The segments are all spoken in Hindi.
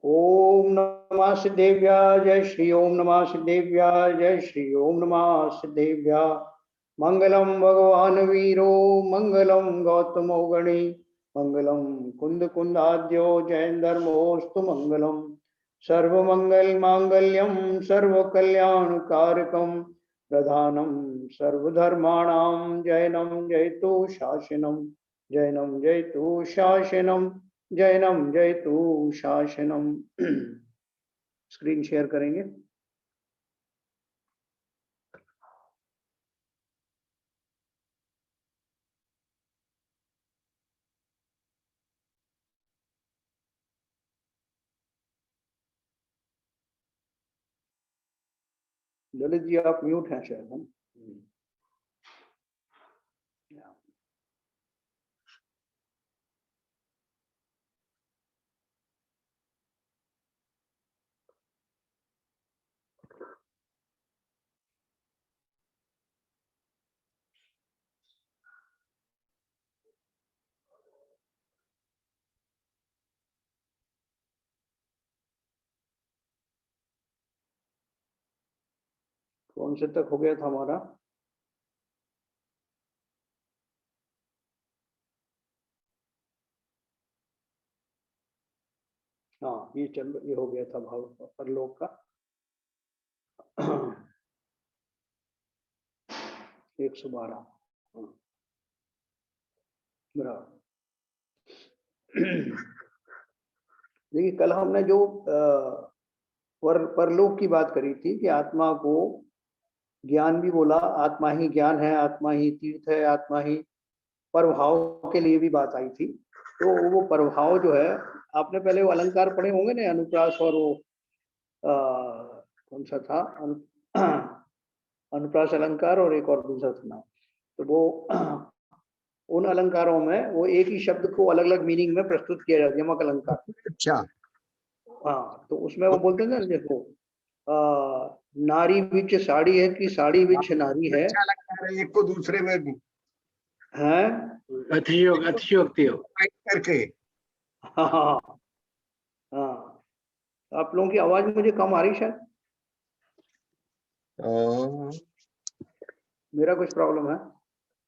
ओम नमः सिद्धेभ्याय जय श्री ओम नमः सिद्धेभ्याय जय श्री ओम नमः सिद्धेभ्याय। मंगलम भगवान वीरो मंगलम गौतमो गणे मंगलम कुंद कुंदाद्यो जैन धर्मोस्तु मंगलम सर्वमंगल मांगल्यम सर्व कल्याण कारकम प्रधानम सर्वधर्माणां जैनम जयतु शासनम जैनम जयतु शासनम जैनम जयतु शासनम। स्क्रीन शेयर करेंगे। ललित जी आप म्यूट हैं शायद हम। कौन से तक हो गया था हमारा? हाँ ये हो गया था भाव परलोक का 112। बराबर। देखिए कल हमने जो परलोक की बात करी थी कि आत्मा को ज्ञान भी बोला, आत्मा ही ज्ञान है, आत्मा ही तीर्थ है, आत्मा ही परभाव के लिए भी बात आई थी। तो वो परभाव जो है, आपने पहले वो अलंकार पढ़े होंगे ना, अनुप्रास और वो कौन सा था अनुप्रास अलंकार और एक और दूसरा था नाम। तो वो उन अलंकारों में वो एक ही शब्द को अलग अलग मीनिंग में प्रस्तुत किया जाता है, यमक अलंकार। अच्छा। हाँ, तो उसमें वो बोलते हैं ना, देखो नारी बिच साड़ी है कि साड़ी बिच नारी है। अच्छा लगता है एक को दूसरे में हैं अतिशयोक्ति हो करके। हाँ हाँ हाँ। आप लोगों की आवाज मुझे कम आ रही शायद, मेरा कुछ प्रॉब्लम है?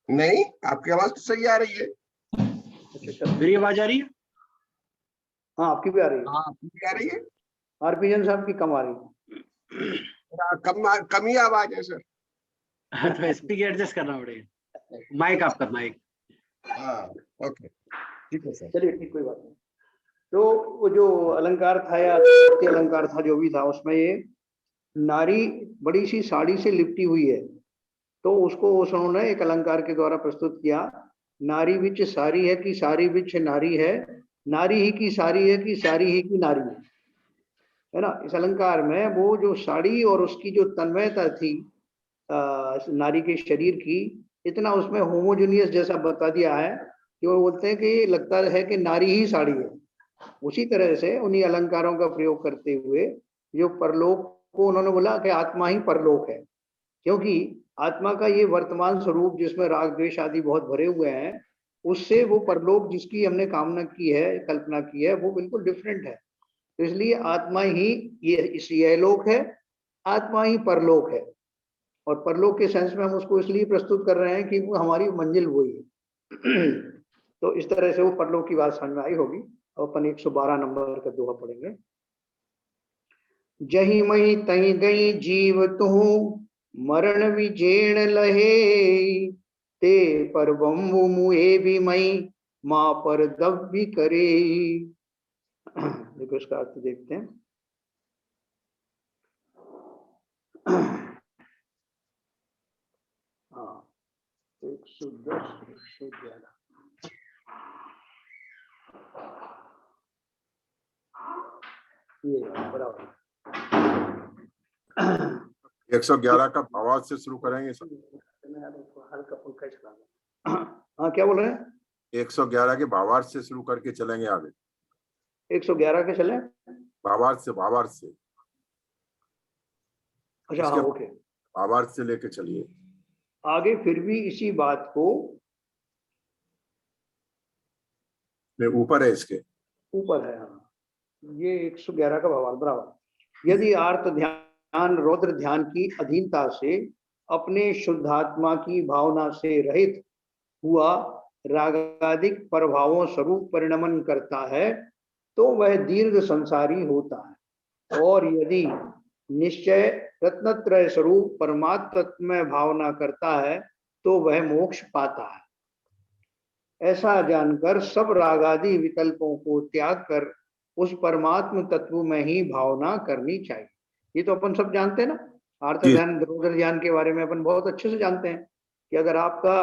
नहीं, आपकी आवाज तो सही आ रही है। अच्छा, मेरी आवाज आ रही है? हाँ आपकी भी आ रही है। हाँ, आपकी आ रही है। आरपीजन साहब की कम आ रही है। कम ही आवाज है सर। तो स्पीकर एडजस्ट करना पड़ेगा, माइक आपका माइक। हाँ ओके ठीक है सर। चलिए ठीक, कोई बात नहीं। तो वो जो अलंकार था या अलंकार था जो भी था, उसमें ये नारी बड़ी सी साड़ी से लिपटी हुई है, तो उसको उन्होंने एक अलंकार के द्वारा प्रस्तुत किया। नारी बिच सारी है कि सारी बिच नारी है, नारी ही की सारी है कि सारी ही की नारी है ना। इस अलंकार में वो जो साड़ी और उसकी जो तन्मयता थी नारी के शरीर की, इतना उसमें होमोजेनियस जैसा बता दिया है कि वो बोलते हैं कि लगता है कि नारी ही साड़ी है। उसी तरह से उन्हीं अलंकारों का प्रयोग करते हुए जो परलोक को उन्होंने बोला कि आत्मा ही परलोक है, क्योंकि आत्मा का ये वर्तमान स्वरूप जिसमें राग द्वेष आदि बहुत भरे हुए हैं, उससे वो परलोक जिसकी हमने कामना की है, कल्पना की है, वो बिल्कुल डिफरेंट है। तो इसलिए आत्मा ही यह लोक है, आत्मा ही परलोक है। और परलोक के सेंस में हम उसको इसलिए प्रस्तुत कर रहे हैं कि वो हमारी मंजिल वही है। तो इस तरह से वो परलोक की बात समझ में आई होगी। अपन 112 नंबर का दोहा पढ़ेंगे। जही मही तही गई जीव तुहु मरण विजेण लहे, ते पर बम्बु मुए भी मई माँ पर दब भी करे। देखो इसका अर्थ देखते हैं। हाँ 110 111 ये बराबर 111 का भावार्थ से शुरू करेंगे सर। हल्का फुल्का चला। हाँ क्या बोल रहे हैं? 111 के भावार्थ से शुरू करके चलेंगे आगे। 111 के चले, भावार्थ से अच्छा हाँ ओके। भावार्थ से लेके चलिए आगे फिर भी इसी बात को, ऊपर है, इसके ऊपर है हाँ। ये 111 का भावार्थ बराबर। यदि आर्त ध्यान रौद्र ध्यान की अधीनता से अपने शुद्धात्मा की भावना से रहित हुआ रागादिक प्रभावों स्वरूप परिणमन करता है तो वह दीर्घ संसारी होता है। और यदि निश्चय रत्नत्रय स्वरूप परमात्म तत्व में भावना करता है तो वह मोक्ष पाता है। ऐसा जानकर सब रागादि विकल्पों को त्याग कर उस परमात्म तत्व में ही भावना करनी चाहिए। ये तो अपन सब जानते हैं ना, आर्त जी। ध्यान रौद्र ध्यान के बारे में अपन बहुत अच्छे से जानते हैं कि अगर आपका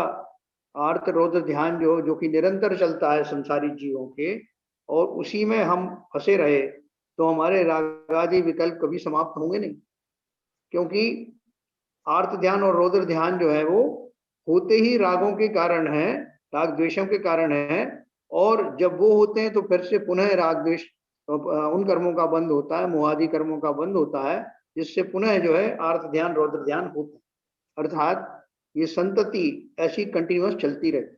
आर्त रौद्र ध्यान जो कि निरंतर चलता है संसारी जीवों के, और उसी में हम फंसे रहे तो हमारे रागादि विकल्प कभी समाप्त होंगे नहीं। क्योंकि आर्त ध्यान और रौद्र ध्यान जो है वो होते ही रागों के कारण है, राग द्वेषों के कारण है, और जब वो होते हैं तो फिर से पुनः राग द्वेष उन कर्मों का बंद होता है, मोहादि कर्मों का बंद होता है, जिससे पुनः जो है आर्त ध्यान रौद्र ध्यान होता है। अर्थात ये संतति ऐसी कंटिन्यूअस चलती रहती।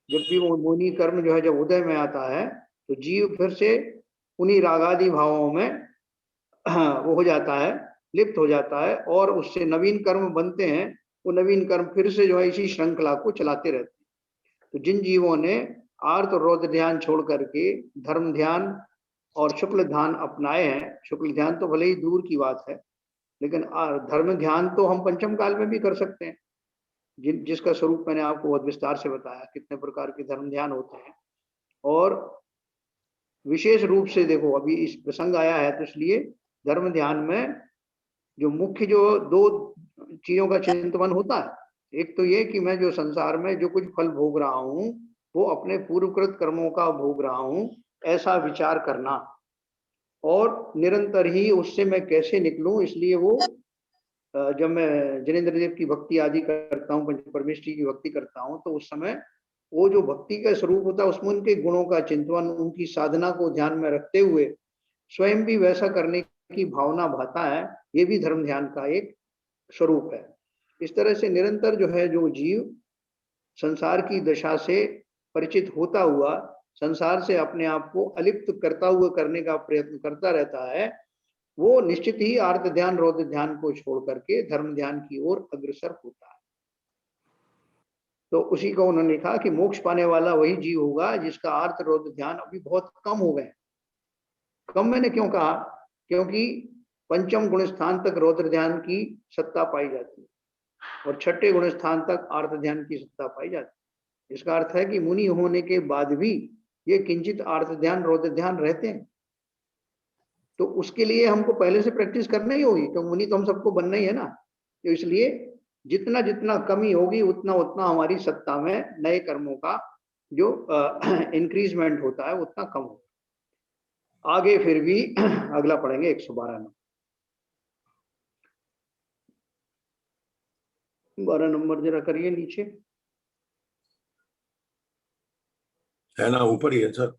जब भी वो मोहिनी कर्म जो है जब उदय में आता है तो जीव फिर से उन्हीं रागादि भावों में वो हो जाता है, लिप्त हो जाता है, और उससे नवीन कर्म बनते हैं। वो नवीन कर्म फिर से जो है इसी श्रृंखला को चलाते रहते हैं। तो जिन जीवों ने आर्त और रौद्र ध्यान छोड़ करके धर्म ध्यान और शुक्ल ध्यान अपनाए हैं, शुक्ल ध्यान तो भले ही दूर की बात है, लेकिन धर्म ध्यान तो हम पंचम काल में भी कर सकते हैं, जिसका स्वरूप मैंने आपको बहुत विस्तार से बताया, कितने प्रकार के धर्म ध्यान होते हैं। और विशेष रूप से देखो अभी इस प्रसंग आया है तो इसलिए धर्म ध्यान में जो मुख्य जो दो चीजों का चिंतन होता है, एक तो ये कि मैं जो संसार में जो कुछ फल भोग रहा हूँ वो अपने पूर्वकृत कर्मों का भोग रहा हूँ, ऐसा विचार करना, और निरंतर ही उससे मैं कैसे निकलूं। इसलिए वो जब मैं जिनेंद्र देव की भक्ति आदि करता हूँ, परमेश्वरी की भक्ति करता हूँ, तो उस समय वो जो भक्ति का स्वरूप होता है उसमें उनके गुणों का चिंतन, उनकी साधना को ध्यान में रखते हुए स्वयं भी वैसा करने की भावना भाता है। ये भी धर्म ध्यान का एक स्वरूप है। इस तरह से निरंतर जो है जो जीव संसार की दशा से परिचित होता हुआ संसार से अपने आप को अलिप्त करता हुआ करने का प्रयत्न करता रहता है, वो निश्चित ही आर्त ध्यान रौद्र ध्यान को छोड़ करके धर्म ध्यान की ओर अग्रसर होता है। तो उसी को उन्होंने लिखा कि मोक्ष पाने वाला वही जीव होगा जिसका आर्त रौद्र ध्यान अभी बहुत कम हो गए। कम मैंने क्यों कहा? क्योंकि पंचम गुण स्थान तक रौद्र ध्यान की सत्ता पाई जाती है और छठे गुण स्थान तक आर्त ध्यान की सत्ता पाई जाती है। इसका अर्थ है कि मुनि होने के बाद भी ये किंचित आर्त ध्यान रौद्र ध्यान रहते हैं। तो उसके लिए हमको पहले से प्रैक्टिस करनी ही होगी, क्योंकि मुनि तो हम सबको बनना ही है ना। तो इसलिए जितना जितना कमी होगी उतना उतना हमारी सत्ता में नए कर्मों का जो इंक्रीजमेंट होता है उतना कम होगा। आगे फिर भी अगला पढ़ेंगे 112 नंबर। 12 नंबर जरा करिए नीचे, है ना, ऊपर ही है सर।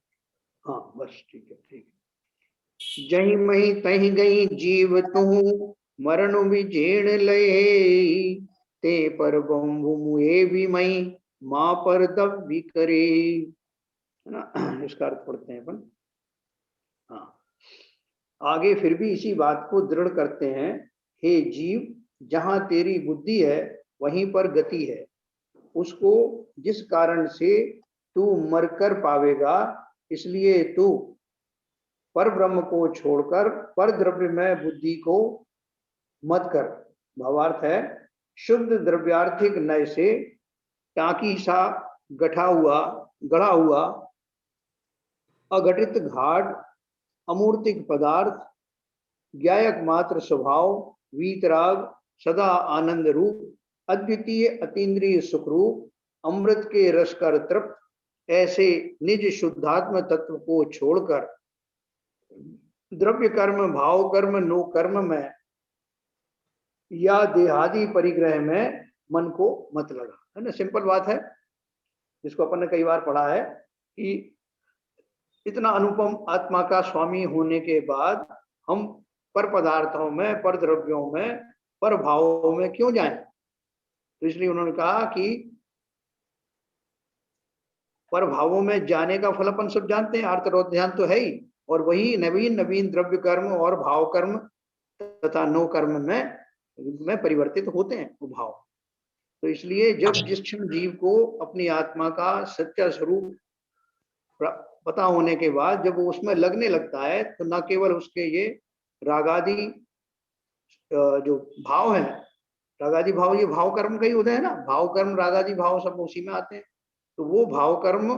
हाँ बस ठीक है ठीक है। जही मही तही गई जीव तू मरण विजेण लय, ते पर बंभु मुए भी मई माँ पर दब करे, है ना। इसका अर्थ पढ़ते हैं अपन। हाँ, आगे फिर भी इसी बात को दृढ़ करते हैं, हे जीव जहां तेरी बुद्धि है वहीं पर गति है। उसको जिस कारण से तू मरकर पावेगा, इसलिए तू पर ब्रह्म को छोड़कर पर द्रव्य में बुद्धि को मत कर। भावार्थ है, शुद्ध द्रव्यार्थिक नय से टाकी सा गढ़ा हुआ अघटित घाट अमूर्तिक पदार्थ ज्ञायक मात्र स्वभाव वीतराग सदा आनंद रूप अद्वितीय अतीन्द्रिय सुख रूप अमृत के रस कर तृप्त ऐसे निज शुद्धात्म तत्व को छोड़कर द्रव्य कर्म भाव कर्म नो कर्म में या देहादि परिग्रह में मन को मत लगा। है ना, सिंपल बात है जिसको अपन ने कई बार पढ़ा है कि इतना अनुपम आत्मा का स्वामी होने के बाद हम पर पदार्थों में पर द्रव्यों में पर भावों में क्यों जाएं। तो इसलिए उन्होंने कहा कि पर भावों में जाने का फल अपन सब जानते हैं, आर्त रौद्र ध्यान तो है ही, और वही नवीन नवीन द्रव्य कर्म और भाव कर्म तथा नो कर्म में परिवर्तित होते हैं वो भाव। तो इसलिए जब जिस क्षण जीव को अपनी आत्मा का सच्चा स्वरूप पता होने के बाद जब वो उसमें लगने लगता है, तो न केवल उसके ये रागादि जो भाव है, रागादि भाव ये भाव कर्म का ही होता है ना, भाव कर्म रागादि भाव सब उसी में आते हैं। तो वो भाव कर्म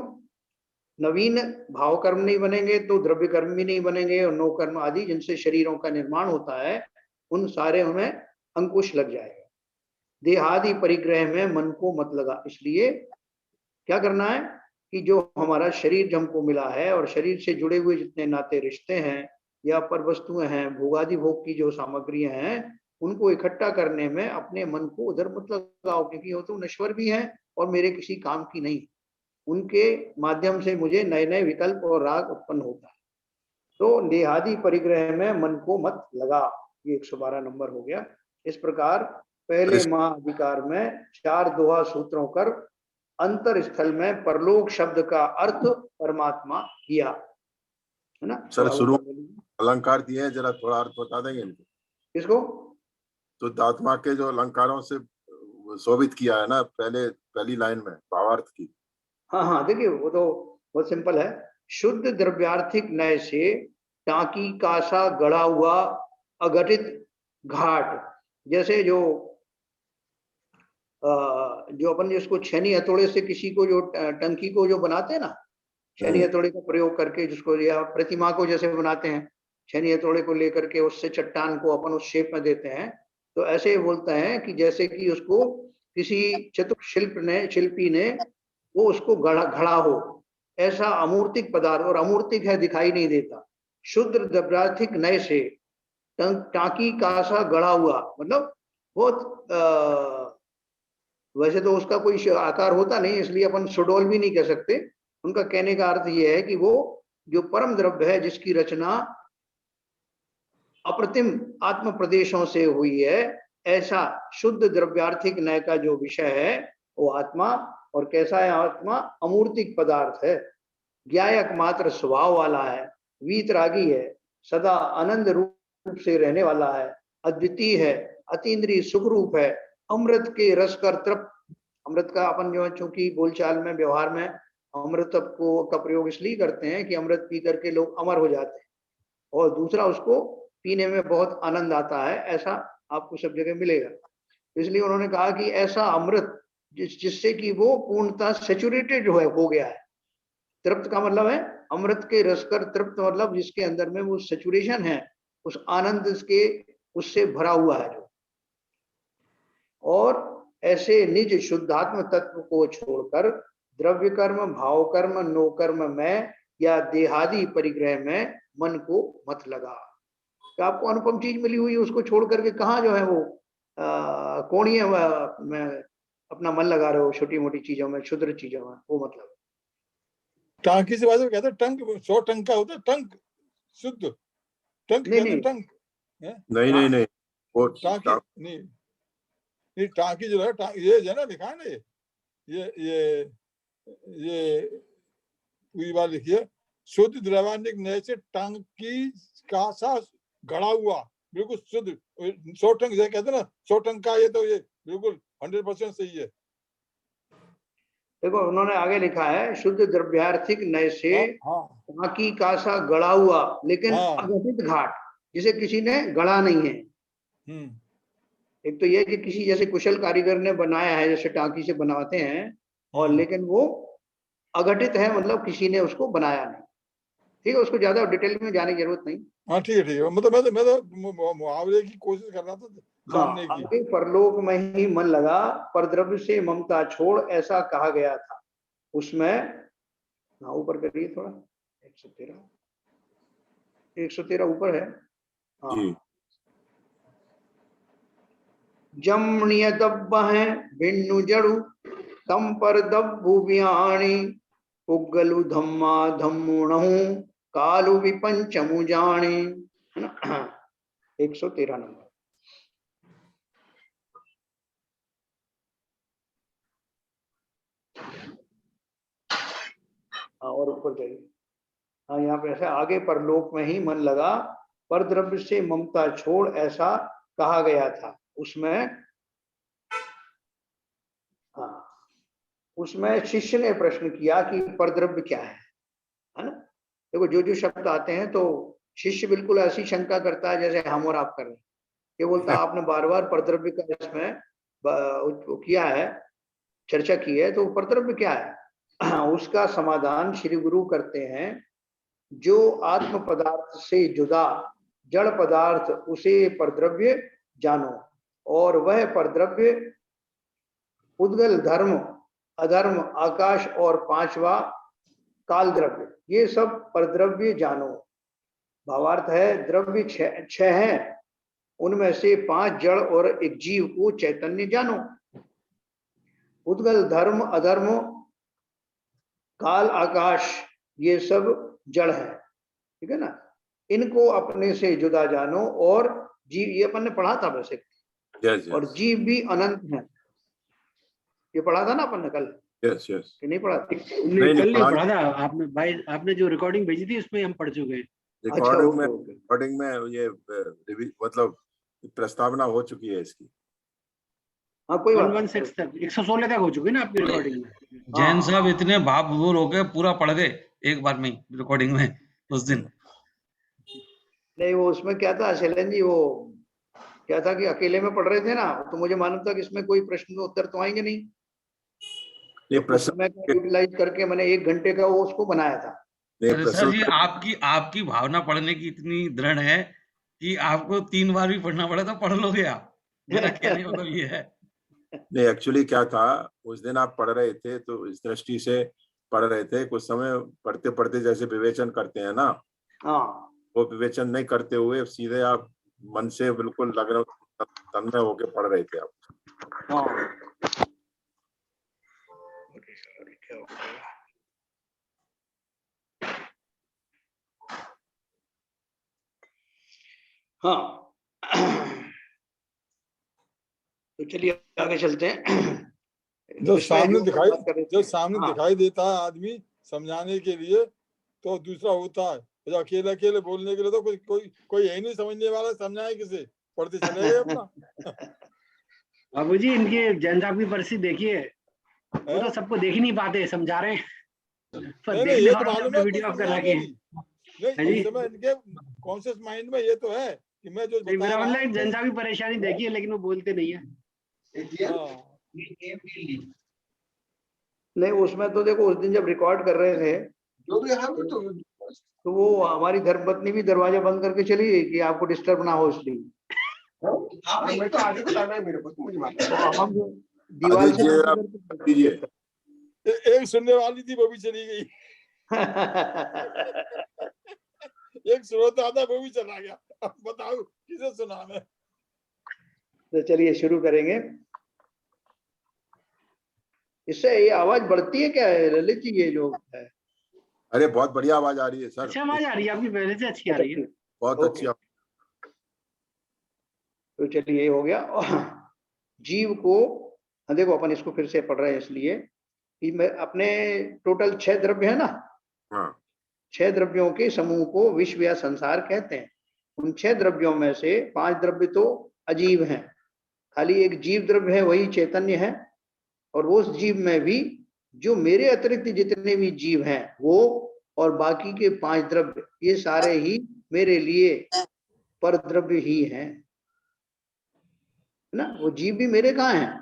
नवीन भाव कर्म नहीं बनेंगे तो द्रव्य कर्म भी नहीं बनेंगे, और नो कर्म आदि जिनसे शरीरों का निर्माण होता है उन सारे में अंकुश लग जाएगा। देहादि परिग्रह में मन को मत लगा। इसलिए क्या करना है कि जो हमारा शरीर हमको मिला है और शरीर से जुड़े हुए जितने नाते रिश्ते हैं या पर वस्तुएं हैं, भोगादि भोग की जो सामग्रियां हैं, उनको इकट्ठा करने में अपने मन को उधर मत लगाओ, क्योंकि वो तो नश्वर भी हैं और मेरे किसी काम की नहीं। उनके माध्यम से मुझे नए नए विकल्प और राग उत्पन्न होता है। तो देहादि परिग्रह में मन को मत लगा, ये 112 नंबर हो गया। इस प्रकार पहले महाअधिकार में 4 दोहा सूत्रों कर अंतर स्थल में परलोक शब्द का अर्थ परमात्मा किया, है ना। सर शुरू अलंकार दिए हैं, जरा थोड़ा अर्थ बता देंगे इनको। किसको? तो दात्मा के जो अलंकारों से शोभित किया है ना पहली लाइन में भावार्थ की। हाँ हाँ, देखिए वो तो बहुत सिंपल है। शुद्ध द्रव्यार्थिक नय से टाकी कासा गड़ा हुआ अघटित घाट, जैसे जो अपन जिसको छेनी हथौड़े से किसी को जो टंकी को जो बनाते हैं ना, छेनी हथौड़े का प्रयोग करके जिसको, या प्रतिमा को जैसे बनाते हैं, छेनी हथौड़े को लेकर के उससे चट्टान को अपन उस शेप में देते हैं। तो ऐसे बोलते हैं कि जैसे कि उसको किसी चतुर शिल्पी ने वो उसको घड़ा हो, ऐसा अमूर्तिक पदार्थ, और अमूर्तिक है दिखाई नहीं देता। शुद्ध द्रव्यार्थिक नय से टाकी कासा गड़ा हुआ, मतलब बहुत वैसे तो उसका कोई आकार होता नहीं, इसलिए अपन सुडोल भी नहीं कह सकते। उनका कहने का अर्थ यह है कि वो जो परम द्रव्य है जिसकी रचना अप्रतिम आत्म प्रदेशों से हुई है, ऐसा शुद्ध द्रव्यार्थिक नय का जो विषय है वो आत्मा। और कैसा है आत्मा? अमूर्तिक पदार्थ है, ज्ञायक मात्र स्वभाव वाला है, वीतरागी है, सदा आनंद रूप से रहने वाला है, अद्वितीय है, अतीन्द्रिय सुख रूप है, अमृत के रस कर तृप्त। अमृत का अपन जो है चूंकि बोलचाल में व्यवहार में अमृत को का प्रयोग इसलिए करते हैं कि अमृत पी करके लोग अमर हो जाते हैं, और दूसरा उसको पीने में बहुत आनंद आता है, ऐसा आपको सब जगह मिलेगा। इसलिए उन्होंने कहा कि ऐसा अमृत जिससे कि वो पूर्णतः सेचुरेटेड जो है हो गया है। तृप्त का मतलब है अमृत के रस कर तृप्त, मतलब जिसके अंदर में वो सेचुरेशन है, उस आनंद के उससे भरा हुआ है जो। और ऐसे निज शुद्धात्म तत्व को छोड़कर द्रव्य कर्म, भाव कर्म, नो कर्म में या देहादि परिग्रह में मन को मत लगा। तो आपको अनुपम चीज मिली हुई है, उसको छोड़ करके कहाँ जो है वो कोणीय में अपना मन लगा रहे हो, छोटी मोटी चीजों में, क्षुद्र चीजों में, वो मतलब। टांकी से बात कहते हैं टंक, 100 टंक का होता है टंक, शुद्ध टंक कहते हैं टंक। नहीं वो टांकी नहीं टांकी जो है ये जो है ना लिखा है ना, ये पूरी बात लिखिए, शुद्ध द्रव्यार्थिक नय से टांकी का सा गड़ा हुआ, बिल्कुल शुद्ध 100 टंक जैसे कहते हैं ना 100 टंक का, ये तो ये बिल्कुल 100% सही है। देखो उन्होंने आगे लिखा है शुद्ध द्रव्यार्थिक नय से टांकी का सा गड़ा हुआ, लेकिन अघटित घाट, जिसे किसी ने गढ़ा नहीं है। एक तो यह कि किसी जैसे कुशल कारीगर ने बनाया है, जैसे टांकी से बनाते हैं, और लेकिन वो अघटित है, मतलब किसी ने उसको बनाया नहीं। ठीक है, उसको ज्यादा डिटेल में जाने की जरूरत नहीं। हाँ ठीक है, मतलब मैं तो मुहावरे की कोशिश कर रहा था जानने की। परलोक में ही मन लगा, पर द्रव्य से ममता छोड़, ऐसा कहा गया था उसमें। ऊपर करिए थोड़ा, 113 ऊपर है। हाँ, जमणीय दब्ब है भिन्नु जड़ु तम पर दब्बु बियाणी, पुगलु धम्मा धम्मुणहु कालु विपंचमु जानी। 113 नंबर। और ऊपर जाइए। हाँ, यहाँ पे ऐसा आगे परलोक में ही मन लगा, पर द्रव्य से ममता छोड़, ऐसा कहा गया था। उसमें हाँ, उसमें शिष्य ने प्रश्न किया कि परद्रव्य क्या है ना। देखो जो जो शब्द आते हैं तो शिष्य बिल्कुल ऐसी शंका करता है जैसे हम और आप कर रहे हैं। ये बोलता आपने बार बार परद्रव्य का इसमें किया है, चर्चा की है, तो परद्रव्य क्या है? उसका समाधान श्री गुरु करते हैं, जो आत्म पदार्थ से जुदा जड़ पदार्थ उसे परद्रव्य जानो, और वह परद्रव्य उद्गल धर्म अधर्म आकाश और पांचवा काल द्रव्य, ये सब परद्रव्य जानो। भावार्थ है द्रव्य छह हैं, उनमें से 5 जड़ और एक जीव को चैतन्य जानो। उद्गल धर्म अधर्म काल आकाश ये सब जड़ है, ठीक है ना। इनको अपने से जुदा जानो, और जीव, ये अपन ने पढ़ा था वैसे, यस और जीव भी अनंत है, ये पढ़ा था ना अपन ने कल, यस यस। कि नहीं पढ़ा था? नहीं, कल नहीं पढ़ा था आपने भाई, आपने जो रिकॉर्डिंग भेजी थी उसमें हम पढ़ चुके हैं। अच्छा, रिकॉर्डिंग में ये मतलब प्रस्तावना हो चुकी है इसकी। हाँ कोई बात 116 तक 116 तक हो चुकी है ना आपकी रिकॉर्डिंग में। जैन साहब इतने भाव विभोर हो गए, पूरा पढ़ गए एक बार में रिकॉर्डिंग में उस दिन। नहीं, वो उसमें क्या था शैलेंद्र जी, वो क्या था कि अकेले में पढ़ रहे थे ना, तो मुझे मालूम था कि इसमें कोई प्रश्न उत्तर तो आएंगे नहीं, ये तो उस समय का यूटिलाइज करके मैंने 1 घंटे का वो उसको बनाया था। अरे सर जी, आपकी भावना पढ़ने की इतनी दृढ़ है कि आपको 3 बार भी पढ़ना पड़े तो पढ़ लोगे आप। मेरा कहने का मतलब ये है। नहीं, एक्चुअली क्या था, उस दिन आप पढ़ रहे थे तो इस दृष्टि से पढ़ रहे थे, कुछ समय पढ़ते पढ़ते जैसे विवेचन करते हैं ना, हाँ, वो विवेचन नहीं करते हुए सीधे आप मन से बिल्कुल लग रहा तन्मय होके पढ़ रहे थे आप। हाँ, हाँ। तो चलिए आगे चलते हैं। जो इसमें सामने जो बात कर रहे थे, हाँ, दिखाई देता है आदमी समझाने के लिए, तो दूसरा होता है। जो अकेले अकेले बोलने के लिए तो कोई है नहीं समझने वाला, समझाए किसे, पढ़ते चले गए अपना। बाबू जी, इनके जैन साहब की परिस्थिति देखिए, वो तो सबको देख ही नहीं पाते, समझा रहे हैं पर नहीं, देखने ये तो वालों ने मालूम अपने है वीडियो ऑफ कर समझाने रखे हैं। की। नहीं, इस समय इनके कॉन्शियस माइंड में ये तो है कि मैं जो बता मेरा रहा मतलब हूँ। जैन साहब की परेशानी देखिए, लेकिन वो बोलते नहीं है। नहीं, उसमें तो देखो उस दिन जब रिकॉर्ड कर रहे थे तो वो हमारी धर्मपत्नी भी दरवाजा बंद करके चली गई कि आपको डिस्टर्ब ना हो, इसलिए। मैं तो आगे बताना है मेरे को, मुझे मालूम। हम दीवार से एक सुनने वाली थी वो भी चली गई, एक श्रोता था वो भी चला गया। अब बताओ किसे सुनाना। तो चलिए शुरू करेंगे। इससे ये आवाज बढ़ती है क्या है ललित जी, ये जो है? अरे बहुत बढ़िया आवाज आ रही है सर। अच्छा आवाज आ रही है आपकी, पहले से अच्छी आ रही है। बहुत अच्छी। तो चलिए ये हो गया। जीव को देखो, अपन इसको फिर से पढ़ रहे हैं इसलिए कि मैं अपने टोटल 6 द्रव्य है ना, हाँ। 6 द्रव्यों के समूह को विश्व या संसार कहते हैं। उन 6 द्रव्यों में से 5 द्रव्य तो अजीव हैं, खाली एक जीव द्रव्य है, वही चैतन्य है। और वो जीव में भी जो मेरे अतिरिक्त जितने भी जीव हैं वो, और बाकी के 5 द्रव्य, ये सारे ही मेरे लिए पर द्रव्य ही हैं ना। वो जीव भी मेरे कहाँ हैं,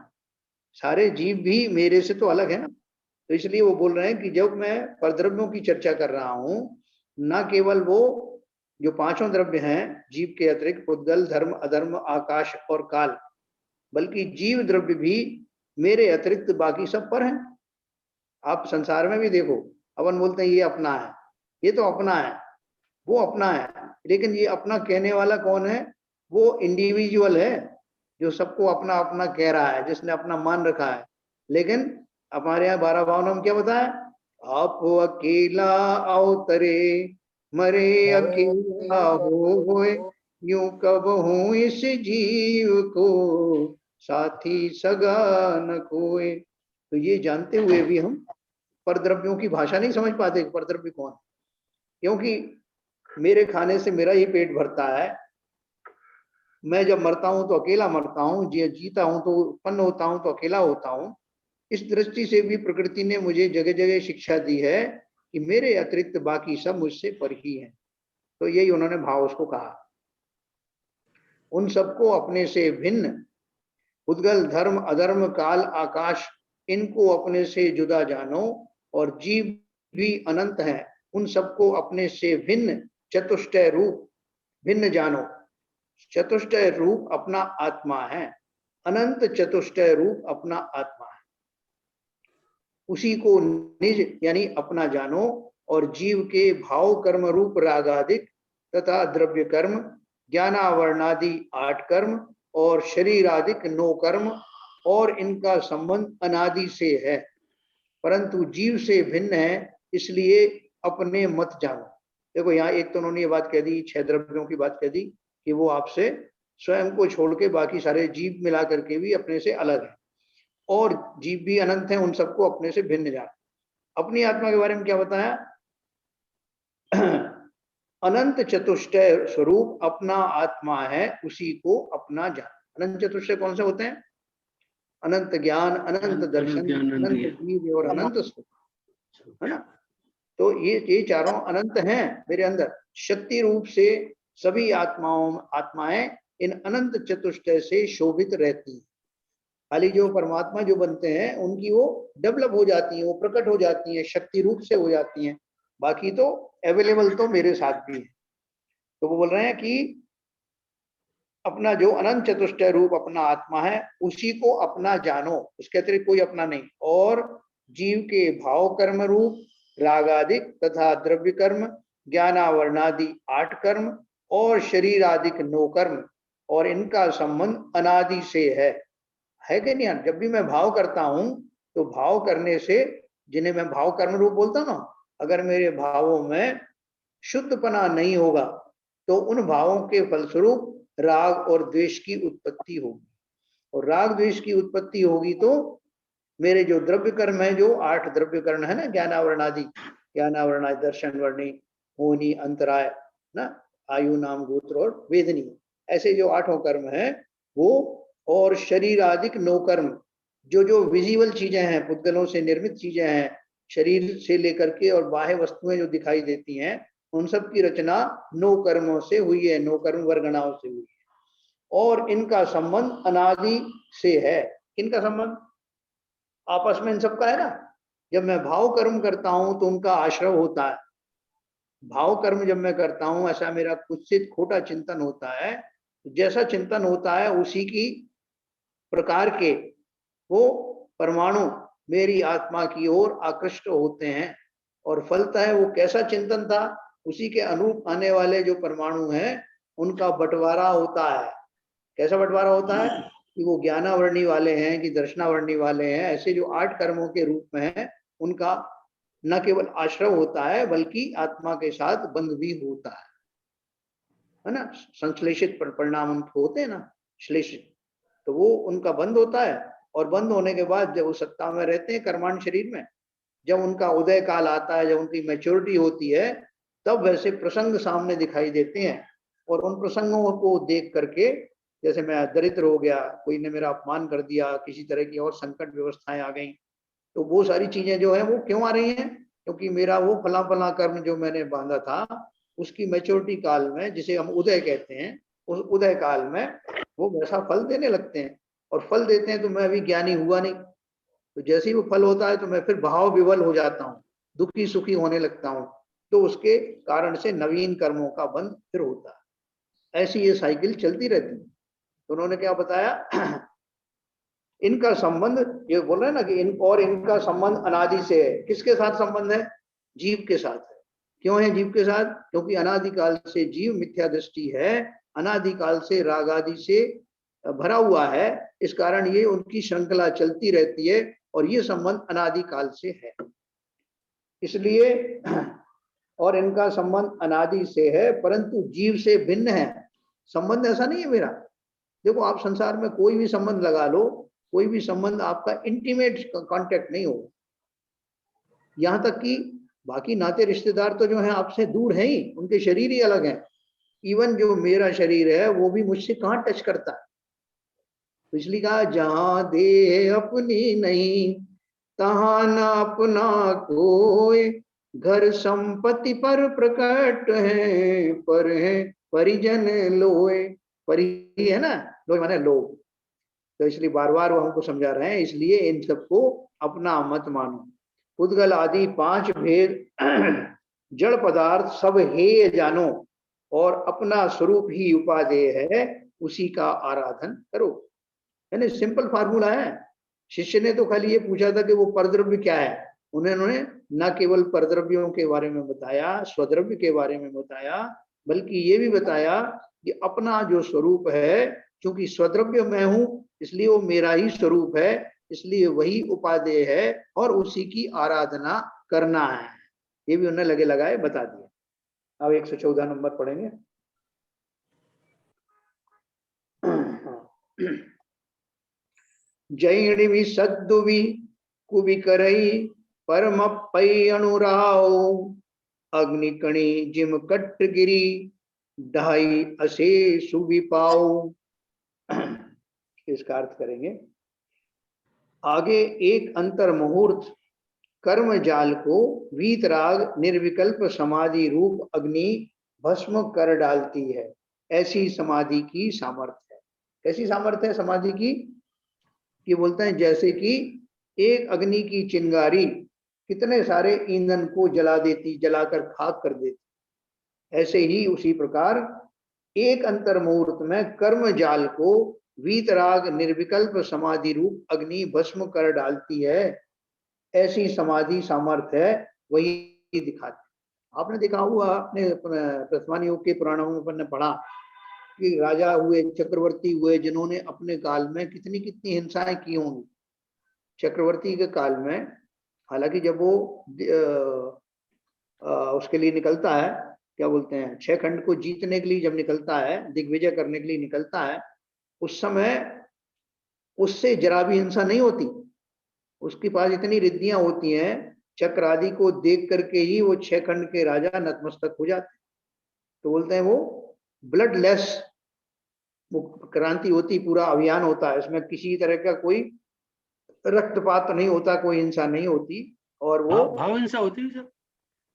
सारे जीव भी मेरे से तो अलग है ना। तो इसलिए वो बोल रहे हैं कि जब मैं परद्रव्यों की चर्चा कर रहा हूं, न केवल वो जो 5 द्रव्य हैं जीव के अतिरिक्त, उद्गल धर्म अधर्म आकाश और काल, बल्कि जीव द्रव्य भी मेरे अतिरिक्त बाकी सब पर हैं। आप संसार में भी देखो, अपन बोलते हैं ये अपना है, ये तो अपना है, वो अपना है, लेकिन ये अपना कहने वाला कौन है? वो इंडिविजुअल है जो सबको अपना अपना कह रहा है, जिसने अपना मान रखा है। लेकिन हमारे यहाँ 12 भावनाओं में क्या बताया? आप अकेला अवतरे मरे अकेला होए, यूं कब हूं इस जीव को साथी सगा न कोई। तो ये जानते हुए भी हम परद्रव्यों की भाषा नहीं समझ पाते, परद्रव्य कौन। क्योंकि मेरे खाने से मेरा ही पेट भरता है। मैं जब मरता हूं तो अकेला मरता हूं, जीता हूं तो उत्पन्न होता हूं तो अकेला होता हूं। इस दृष्टि से भी प्रकृति ने मुझे जगह जगह शिक्षा दी है कि मेरे अतिरिक्त बाकी सब मुझसे पर ही हैं। तो यही उन्होंने भाव उसको कहा। उन सबको अपने से भिन्न उद्गल धर्म अधर्म काल आकाश इनको अपने से जुदा जानो, और जीव भी अनंत है, उन सबको अपने से भिन्न चतुष्टय रूप भिन्न जानो। चतुष्टय रूप अपना आत्मा है, अनंत चतुष्टय रूप अपना आत्मा है, उसी को निज यानी अपना जानो। और जीव के भाव कर्म रूप रागादिक तथा द्रव्य कर्म, ज्ञानावरणादि 8 कर्म और शरीरादिक 9 कर्म, और इनका संबंध अनादि से है, परंतु जीव से भिन्न है, इसलिए अपने मत जानो। देखो यहाँ एक तो उन्होंने ये बात कह दी, 6 द्रव्यों की बात कह दी कि वो आपसे स्वयं को छोड़ के बाकी सारे जीव मिला करके भी अपने से अलग है, और जीव भी अनंत है, उन सबको अपने से भिन्न जान। अपनी आत्मा के बारे में क्या बताया? अनंत चतुष्टय स्वरूप अपना आत्मा है, उसी को अपना जान। अनंत चतुष्टय कौन से होते हैं? अनंत ज्ञान, अनंत दर्शन, अनंत जीव और अनंत सुख, है ना। तो ये चारों अनंत हैं मेरे अंदर। शक्ति रूप से सभी आत्माएं इन अनंत चतुष्टय से शोभित रहती हैं। खाली जो परमात्मा जो बनते हैं उनकी वो डेवलप हो जाती हैं, वो प्रकट हो जाती हैं, शक्ति रूप से हो जाती हैं। बाकी तो अवेलेबल तो मेरे साथ भी है। तो वो बोल रहे हैं कि अपना जो अनंत चतुष्टय रूप अपना आत्मा है, उसी को अपना जानो, उसके अतिरिक्त कोई अपना नहीं। और जीव के भाव कर्म रूप रागादिक तथा द्रव्य कर्म, ज्ञानावरणादि 8 कर्म और शरीर आदिक 9 कर्म, और इनका संबंध अनादि से है कि नहीं? जब भी मैं भाव करता हूं तो भाव करने से, जिन्हें मैं भाव कर्म रूप बोलता हूं ना, अगर मेरे भावों में शुद्धपना नहीं होगा तो उन भावों के फलस्वरूप राग और द्वेष की उत्पत्ति होगी, और राग द्वेष की उत्पत्ति होगी तो मेरे जो द्रव्य कर्म है, जो 8 द्रव्य कर्म है ना, ज्ञानावरणादि दर्शन वर्णी होनी अंतराय ना, आयु नाम गोत्र और वेदनी, ऐसे जो 8 कर्म है वो, और शरीर आदिक 9 कर्म, जो विजिबल चीजें हैं, पुद्गलों से निर्मित चीजें हैं, शरीर से लेकर के और बाह्य वस्तुएं जो दिखाई देती हैं, उन सब की रचना 9 कर्मों से हुई है, 9 कर्म वर्गणाओं से हुई है, और इनका संबंध अनादि से है। इनका संबंध आपस में इन सबका है ना। जब मैं भाव कर्म करता हूं तो उनका आश्रय होता है। भाव कर्म जब मैं करता हूं, ऐसा मेरा कुत्सित खोटा चिंतन होता है, जैसा चिंतन होता है उसी की प्रकार के वो परमाणु मेरी आत्मा की ओर आकृष्ट होते हैं, और फलता है वो कैसा चिंतन था, उसी के अनुरूप आने वाले जो परमाणु हैं उनका बंटवारा होता है। कैसा बंटवारा होता है कि वो ज्ञानावर्णी वाले हैं कि दर्शनावर्णी वाले हैं, ऐसे जो 8 कर्मों के रूप में है, उनका न केवल आश्रय होता है बल्कि आत्मा के साथ बंध भी होता है ना। संश्लेषित परिणाम होते हैं ना, श्लेषित, तो वो उनका बंद होता है, और बंद होने के बाद जब वो सत्ता में रहते हैं कर्मांड शरीर में, जब उनका उदय काल आता है, जब उनकी मैच्योरिटी होती है, तब वैसे प्रसंग सामने दिखाई देते हैं। और उन प्रसंगों को देख करके, जैसे मैं दरिद्र हो गया, कोई ने मेरा अपमान कर दिया, किसी तरह की और संकट व्यवस्थाएं आ गई, तो वो सारी चीजें जो है वो क्यों आ रही हैं? क्योंकि मेरा वो फला फला कर्म जो मैंने बांधा था, उसकी मैच्योरिटी काल में, जिसे हम उदय कहते हैं, उस उदय काल में वो वैसा फल देने लगते हैं। और फल देते हैं तो मैं अभी ज्ञानी हुआ नहीं, तो जैसे ही वो फल होता है तो मैं फिर भाव विवल हो जाता हूँ, दुखी सुखी होने लगता हूँ, तो उसके कारण से नवीन कर्मों का बंध फिर होता है। ऐसी ये साइकिल चलती रहती है। तो उन्होंने क्या बताया? इनका संबंध, ये बोल रहे हैं ना कि इनका संबंध अनादि से है। किसके साथ संबंध है? जीव के साथ है। क्यों है जीव के साथ? क्योंकि अनादिकाल से जीव मिथ्या दृष्टि है, अनादिकाल से राग आदि से भरा हुआ है, इस कारण ये उनकी श्रृंखला चलती रहती है, और ये संबंध अनादिकाल से है, इसलिए और इनका संबंध अनादि से है, परंतु जीव से भिन्न है। संबंध ऐसा नहीं है मेरा। देखो आप संसार में कोई भी संबंध लगा लो, कोई भी संबंध आपका इंटीमेट कांटेक्ट नहीं होगा। यहाँ तक कि बाकी नाते रिश्तेदार तो जो है आपसे दूर है ही, उनके शरीर ही अलग है। इवन जो मेरा शरीर है वो भी मुझसे कहाँ टच करता है। तो इसलिए कहा जहां देह अपनी नहीं तहां ना अपना कोई, घर संपत्ति पर प्रकट है पर है परिजन लोए। परि है ना, लोए माने लोग। तो इसलिए बार बार वो हमको समझा रहे हैं, इसलिए इन सबको अपना मत मानो। उद्गल आदि 5 भेद जड़ पदार्थ सब हेय जानो, और अपना स्वरूप ही उपादेय है, उसी का आराधन करो। यानी सिंपल फार्मूला है। शिष्य ने तो खाली ये पूछा था कि वो परद्रव्य क्या है, उन्होंने न केवल परद्रव्यों के बारे में बताया, स्वद्रव्य के बारे में बताया, बल्कि ये भी बताया कि अपना जो स्वरूप है, क्योंकि स्वद्रव्य मैं हूं इसलिए वो मेरा ही स्वरूप है, इसलिए वही उपादेय है और उसी की आराधना करना है। ये भी उन्हें लगे लगाए बता दिया। अब 114 नंबर पढ़ेंगे। जैणि सद्दुवि कुविकरई परम पै अनुराव, अग्निकणी जिम कट्टगिरी ढाई असे सुविपाओ। इसका अर्थ करेंगे। आगे एक अंतर मुहूर्त कर्म जाल को वीतराग निर्विकल्प समाधि रूप अग्नि भस्म कर डालती है, ऐसी समाधि की सामर्थ्य है। कैसी सामर्थ्य है समाधि की? कि बोलते हैं जैसे कि एक अग्नि की चिंगारी कितने सारे ईंधन को जला देती, जलाकर खाक कर देती, ऐसे ही उसी प्रकार एक अंतर मुहूर्त में कर्म जाल को वीतराग निर्विकल्प समाधि रूप अग्नि भस्म कर डालती है, ऐसी समाधि सामर्थ्य है, वही दिखाती। आपने देखा हुआ, आपने प्रथमान योग के पुराणों में अपन ने पढ़ा कि राजा हुए, चक्रवर्ती हुए, जिन्होंने अपने काल में कितनी कितनी हिंसाएं की होंगी। चक्रवर्ती के काल में, हालांकि जब वो उसके लिए निकलता है, क्या बोलते हैं, 6 खंड को जीतने के लिए जब निकलता है, दिग्विजय करने के लिए निकलता है, उस समय उससे जरा भी हिंसा नहीं होती। उसके पास इतनी रिद्धियां होती हैं, चक्र आदि को देख करके ही वो 6 खंड के राजा नतमस्तक हो जाते। तो बोलते हैं वो ब्लडलेस क्रांति होती, पूरा अभियान होता है, इसमें किसी तरह का कोई रक्तपात नहीं होता, कोई हिंसा नहीं होती। और वो भाव हिंसा होती है सर?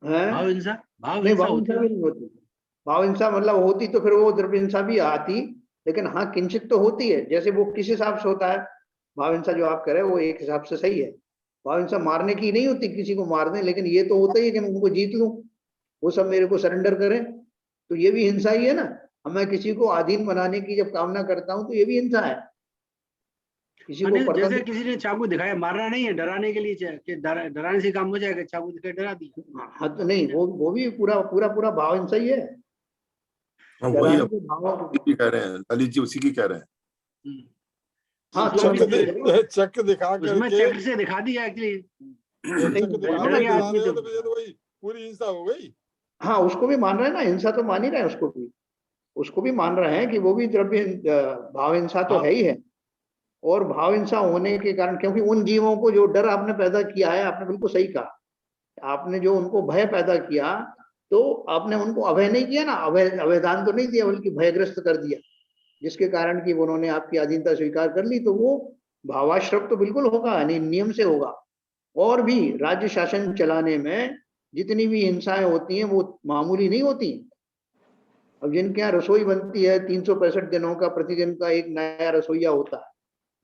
है भाव हिंसा नहीं, भाव हिंसा भी नहीं होती। भाव हिंसा मतलब होती तो फिर वो द्रव्य हिंसा भी आती, लेकिन हाँ किंचित तो होती है। जैसे वो किस हिसाब से होता है भाव हिंसा जो आप कह रहे हो, वो एक हिसाब से सही है। भाव हिंसा मारने की नहीं होती, किसी को मार दें, लेकिन ये तो होता ही है कि मैं उनको जीत लूं, वो सब मेरे को सरेंडर करें, तो ये भी हिंसा ही है ना। अब मैं किसी को अधीन बनाने की जब कामना करता हूं तो ये भी हिंसा है। किसी को जैसे किसी ने चाकू दिखाया, मारना नहीं है, डराने के लिए, कि डराने से काम हो जाएगा, चाकू दिखाया डरा दिया। हाँ तो नहीं, वो भी पूरा पूरा पूरा भाव हिंसा ही है। वही डराने के भाव की कह रहे हैं, ललित जी उसी की कह रहे हैं। हाँ चक्र दिखा उसमें करके, चक्र से दिखा दिया एक्चुअली, चक्र दिखा डर गया करके आदमी तो। तो वही पूरी हिंसा हो गई। हाँ उसको भी मान रहे हैं ना, हिंसा तो मान ही रहे हैं, उसको भी मान रहे हैं कि वो भी द्रव्य भाव हिंसा तो है ही है। और भाव हिंसा होने के कारण, क्योंकि उन जीवों को जो डर आपने पैदा किया है, आपने बिल्कुल सही कहा, आपने जो उनको भय पैदा किया, तो आपने उनको अभय नहीं किया ना, अभयदान तो नहीं दिया, बल्कि भयग्रस्त कर दिया, जिसके कारण कि उन्होंने आपकी अधीनता स्वीकार कर ली। तो वो भावाश्रव तो बिल्कुल होगा, यानी नियम से होगा। और भी राज्य शासन चलाने में जितनी भी हिंसाएं होती हैं वो मामूली नहीं होती। अब जिनके यहाँ रसोई बनती है 365 दिनों का, प्रतिदिन का एक नया रसोईया होता है,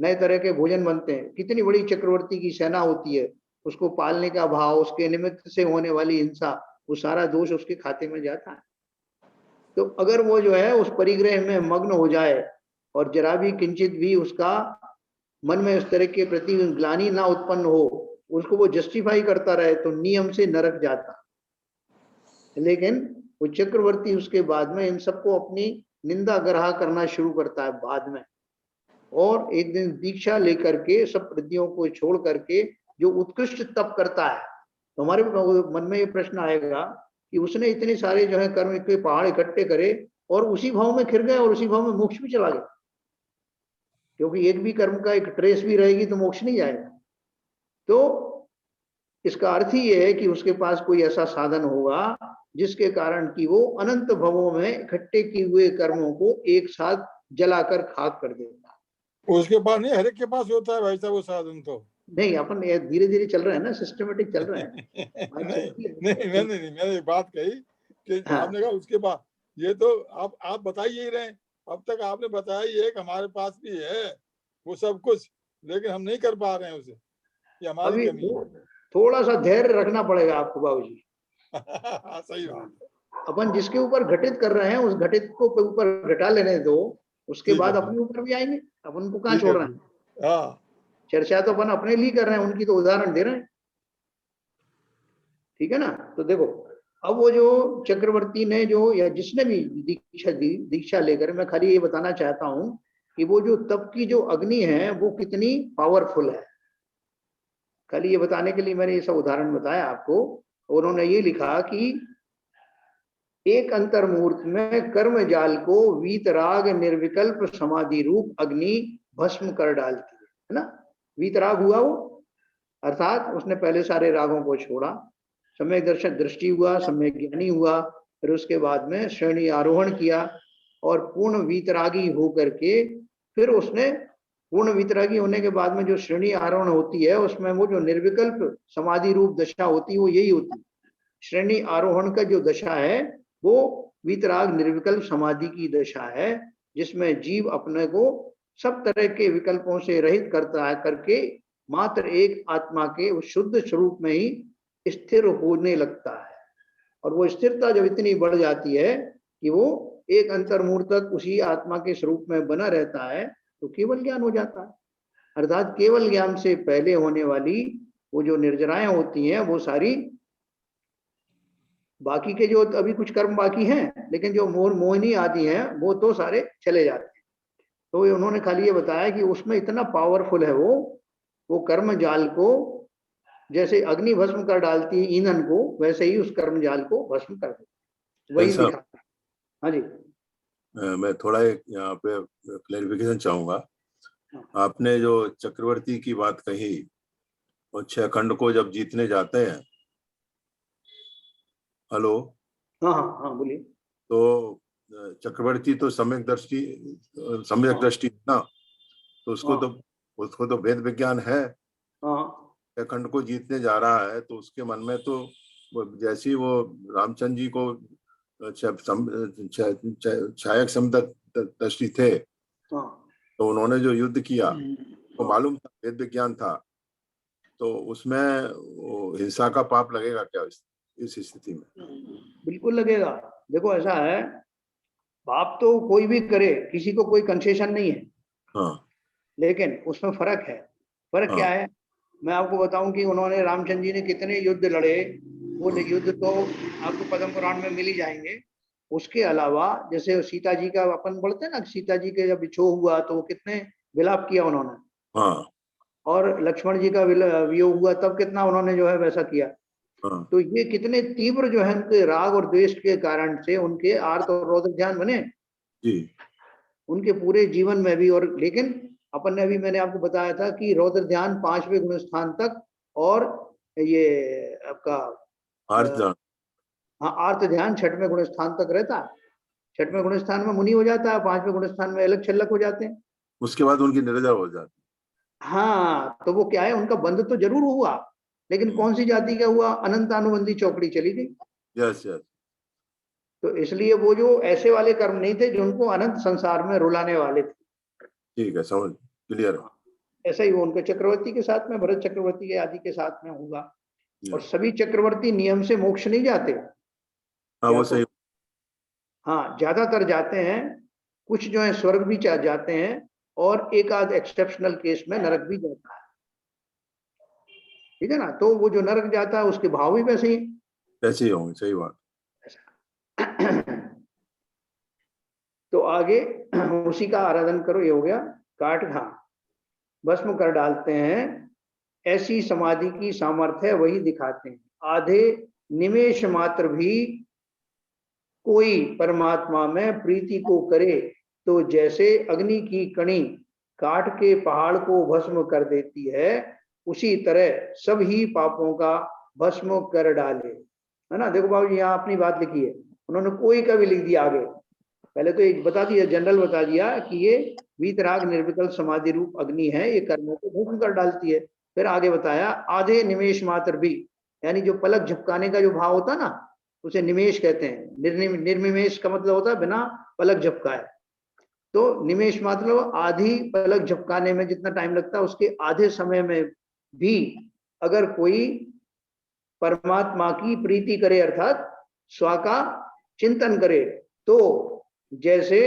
नए तरह के भोजन बनते हैं, कितनी बड़ी चक्रवर्ती की सेना होती है, उसको पालने का भाव, उसके निमित्त से होने वाली हिंसा, वो सारा दोष उसके खाते में जाता है। तो अगर वो जो है उस परिग्रह में मग्न हो जाए और जरा भी किंचित भी उसका मन में उस तरह के प्रति ग्लानि ना उत्पन्न हो, उसको वो जस्टिफाई करता रहे, तो नियम से नरक जाता। लेकिन वो चक्रवर्ती उसके बाद में इन सबको अपनी निंदा ग्रह करना शुरू करता है बाद में, और एक दिन दीक्षा लेकर के सब प्रतियों को छोड़ करके जो उत्कृष्ट तप करता है। तो हमारे मन में ये प्रश्न आएगा कि उसने इतने सारे जो है कर्म के पहाड़ इकट्ठे करे और उसी भाव में खिर गए और उसी भाव में मोक्ष भी चला गया, क्योंकि एक भी कर्म का एक ट्रेस भी रहेगी तो मोक्ष नहीं जाएगा। तो इसका अर्थ ही ये है कि उसके पास कोई ऐसा साधन होगा जिसके कारण कि वो अनंत भवों में इकट्ठे किए हुए कर्मों को एक साथ जलाकर खाक कर देता। उसके पास नहीं, हर एक के पास होता है भाई साहब वो साधन तो। नहीं, अपन धीरे धीरे चल रहे हैं ना, सिस्टमेटिक चल रहे हैं। नहीं, मैंने एक बात कही कि हाँ। आपने कहा उसके बाद, ये तो आप बता ही रहे हैं, अब तक आपने बताया ही है कि हमारे पास भी है वो सब कुछ, लेकिन हम नहीं कर पा रहे हैं उसे, ये हमारी अभी कमी है। थोड़ा सा धैर्य रखना पड़ेगा आपको बाबूजी। सही बात है। अपन जिसके ऊपर घटित कर रहे हैं उस घटित को ऊपर घटा लेने दो, उसके ठीक है, बाद ठीक। अपने ऊपर भी आएंगे। अपन को कहाँ ठीक है, छोड़ रहे हैं? हाँ, चर्चा तो अपन अपने लिए कर रहे हैं, उनकी तो उदाहरण दे रहे हैं। ठीक है ना? तो देखो, अब वो जो चक्रवर्ती ने जो, या जिसने भी दीक्षा दी, दीक्षा लेकर, मैं खाली ये बताना चाहता हूं कि वो जो तप की जो अग्नि है वो कितनी पावरफुल है। खाली ये बताने के लिए मैंने ये सब उदाहरण बताया आपको। उन्होंने ये लिखा कि एक अंतर्मूर्त में कर्म जाल को वीतराग निर्विकल्प समाधि रूप अग्नि भस्म कर डालती है ना। वीतराग हुआ वो, अर्थात उसने पहले सारे रागों को छोड़ा, सम्यक दर्शन दृष्टि हुआ, सम्यक ज्ञानी हुआ, फिर उसके बाद में श्रेणी आरोहण किया और पूर्ण वीतरागी होकर के फिर उसने पूर्ण वितरागी होने के बाद में जो श्रेणी आरोहण होती है उसमें वो जो निर्विकल्प समाधि रूप दशा होती है वो यही होती है। श्रेणी आरोहण का जो दशा है वो वितराग निर्विकल्प समाधि की दशा है, जिसमें जीव अपने को सब तरह के विकल्पों से रहित करता है, करके मात्र एक आत्मा के उस शुद्ध स्वरूप में ही स्थिर होने लगता है। और वो स्थिरता जब इतनी बढ़ जाती है कि वो एक अंतर्मूर्त तक उसी आत्मा के स्वरूप में बना रहता है, तो केवल ज्ञान हो जाता है। अर्थात केवल ज्ञान से पहले होने वाली वो जो निर्जराएं होती हैं वो सारी, बाकी के जो अभी कुछ कर्म बाकी हैं, लेकिन जो मोहिनी आदि हैं वो तो सारे चले जाते हैं। तो ये उन्होंने खाली ये बताया कि उसमें इतना पावरफुल है वो कर्म जाल को जैसे अग्नि भस्म कर डालती है ईंधन को, वैसे ही उस कर्म जाल को भस्म कर देती है। वही जैसा- लिखा। हाँ जी। मैं थोड़ा एक यहाँ पे क्लैरिफिकेशन चाहूंगा। आपने जो चक्रवर्ती की बात कही, और 6 खंड को जब जीतने जाते हैं, हेलो, हाँ हाँ हाँ, बोलिए। तो चक्रवर्ती तो सम्यक दृष्टि ना, तो उसको तो वेद विज्ञान है। हाँ 6 खंड को जीतने जा रहा है तो उसके मन में तो जैसी वो रामचंद्र जी को छायक दृष्टि थे, हाँ। तो उन्होंने जो युद्ध किया तो मालूम था, वेद विज्ञान था, तो उसमें वो हिंसा का पाप लगेगा क्या इस स्थिति में? बिल्कुल लगेगा। देखो ऐसा है, पाप तो कोई भी करे, किसी को कोई कंसेशन नहीं है, हाँ लेकिन उसमें फर्क है। फर्क क्या हाँ है? मैं आपको बताऊं कि उन्होंने, रामचंद्र जी ने कितने युद्ध लड़े, वो युद्ध तो आपको पद्म पुराण में मिल ही जाएंगे। उसके अलावा जैसे सीता जी का अपन बोलते हैं ना, सीता जी के जब विछोह हुआ तो वो कितने विलाप किया उन्होंने, हाँ और लक्ष्मण जी का वियोग हुआ तब कितना उन्होंने जो है वैसा किया। हाँ तो ये कितने तीव्र जो है उनके राग और द्वेष के कारण से उनके आर्त और रौद्र ध्यान बने जी, उनके पूरे जीवन में भी। और लेकिन अपन ने अभी, मैंने आपको बताया था कि रौद्र ध्यान 5वें गुण स्थान तक, और ये आपका अर्थ हाँ आर्त ध्यान 6वें गुण स्थान तक रहता है। 6वें गुण स्थान में मुनि हो जाता है, 5वें गुण स्थान में अलग छल्लक हो जाते हैं। उसके बाद उनकी निर्जर हो जाती। हाँ, तो वो क्या है, उनका बंध तो जरूर हुआ, लेकिन कौन सी जाति का हुआ? अनंतानुबंधी चौकड़ी चली गई। यस यस, तो इसलिए वो जो ऐसे वाले कर्म नहीं थे जो उनको अनंत संसार में रुलाने वाले थे। ठीक है, समझ क्लियर है। ऐसा ही वो उनके चक्रवर्ती के साथ में, भरत चक्रवर्ती के आदि के साथ में होगा। और Yes. सभी चक्रवर्ती नियम से मोक्ष नहीं जाते। हाँ वो सही। हाँ, ज्यादातर जाते हैं, कुछ जो है स्वर्ग भी जाते हैं, और एक आध एक्सेप्शनल केस में नरक भी जाता है। ठीक है ना? तो वो जो नरक जाता है उसके भाव भी वैसे ही। ऐसे ही होंगे, सही बात। तो आगे उसी का आराधन करो, ये हो गया काट खा, भस्म कर डालते हैं। ऐसी समाधि की सामर्थ्य वही दिखाते हैं। आधे निमेष मात्र भी कोई परमात्मा में प्रीति को करे तो जैसे अग्नि की कणी काट के पहाड़ को भस्म कर देती है, उसी तरह सभी पापों का भस्म कर डाले, है ना। देखो बाबू जी यहाँ अपनी बात लिखी है, उन्होंने कोई का भी लिख दिया आगे। पहले तो एक बता दिया, जनरल बता दिया कि ये वीतराग निर्विकल्प समाधि रूप अग्नि है, ये कर्मों को भस्म कर डालती है। फिर आगे बताया आधे निमेष मात्र भी, यानी जो पलक झपकाने का जो भाव होता है ना, उसे निमेष कहते हैं। निर्निमेष का मतलब होता है बिना पलक झपकाए। तो निमेष मतलब आधी पलक झपकाने में जितना टाइम लगता है उसके आधे समय में भी अगर कोई परमात्मा की प्रीति करे अर्थात स्व का चिंतन करे, तो जैसे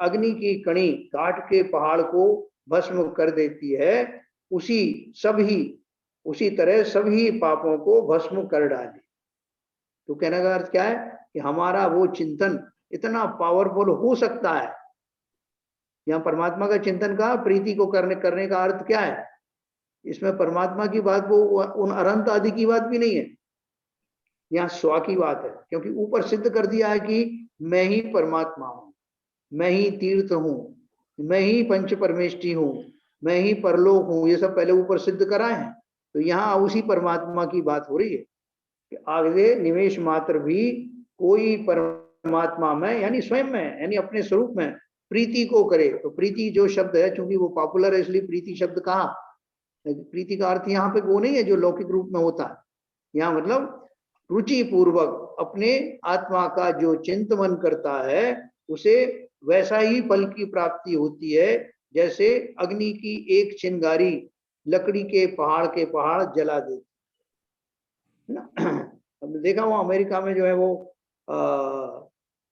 अग्नि की कणी काट के पहाड़ को भस्म कर देती है, उसी तरह सभी पापों को भस्म कर डाले। तो कहने का अर्थ क्या है कि हमारा वो चिंतन इतना पावरफुल हो सकता है। यहाँ परमात्मा का चिंतन का प्रीति को करने का अर्थ क्या है, इसमें परमात्मा की बात वो उन अनंत आदि की बात भी नहीं है, यहाँ स्व की बात है। क्योंकि ऊपर सिद्ध कर दिया है कि मैं ही परमात्मा हूं, मैं ही तीर्थ हूं, मैं ही पंच परमेष्टि हूं, मैं ही परलोक हूं, ये सब पहले ऊपर सिद्ध कराए हैं। तो यहाँ उसी परमात्मा की बात हो रही है कि आगे निमेष मात्र भी कोई परमात्मा में यानी स्वयं में यानी अपने स्वरूप में प्रीति को करे। तो प्रीति जो शब्द है, चूंकि वो पॉपुलर है इसलिए प्रीति शब्द कहा। प्रीति का अर्थ यहाँ पे वो नहीं है जो लौकिक रूप में होता है, यहाँ मतलब रुचि पूर्वक अपने आत्मा का जो चिंतन करता है उसे वैसा ही फल की प्राप्ति होती है जैसे अग्नि की एक चिंगारी लकड़ी के पहाड़ जला देती है ना। हमने देखा हुआ अमेरिका में जो है वो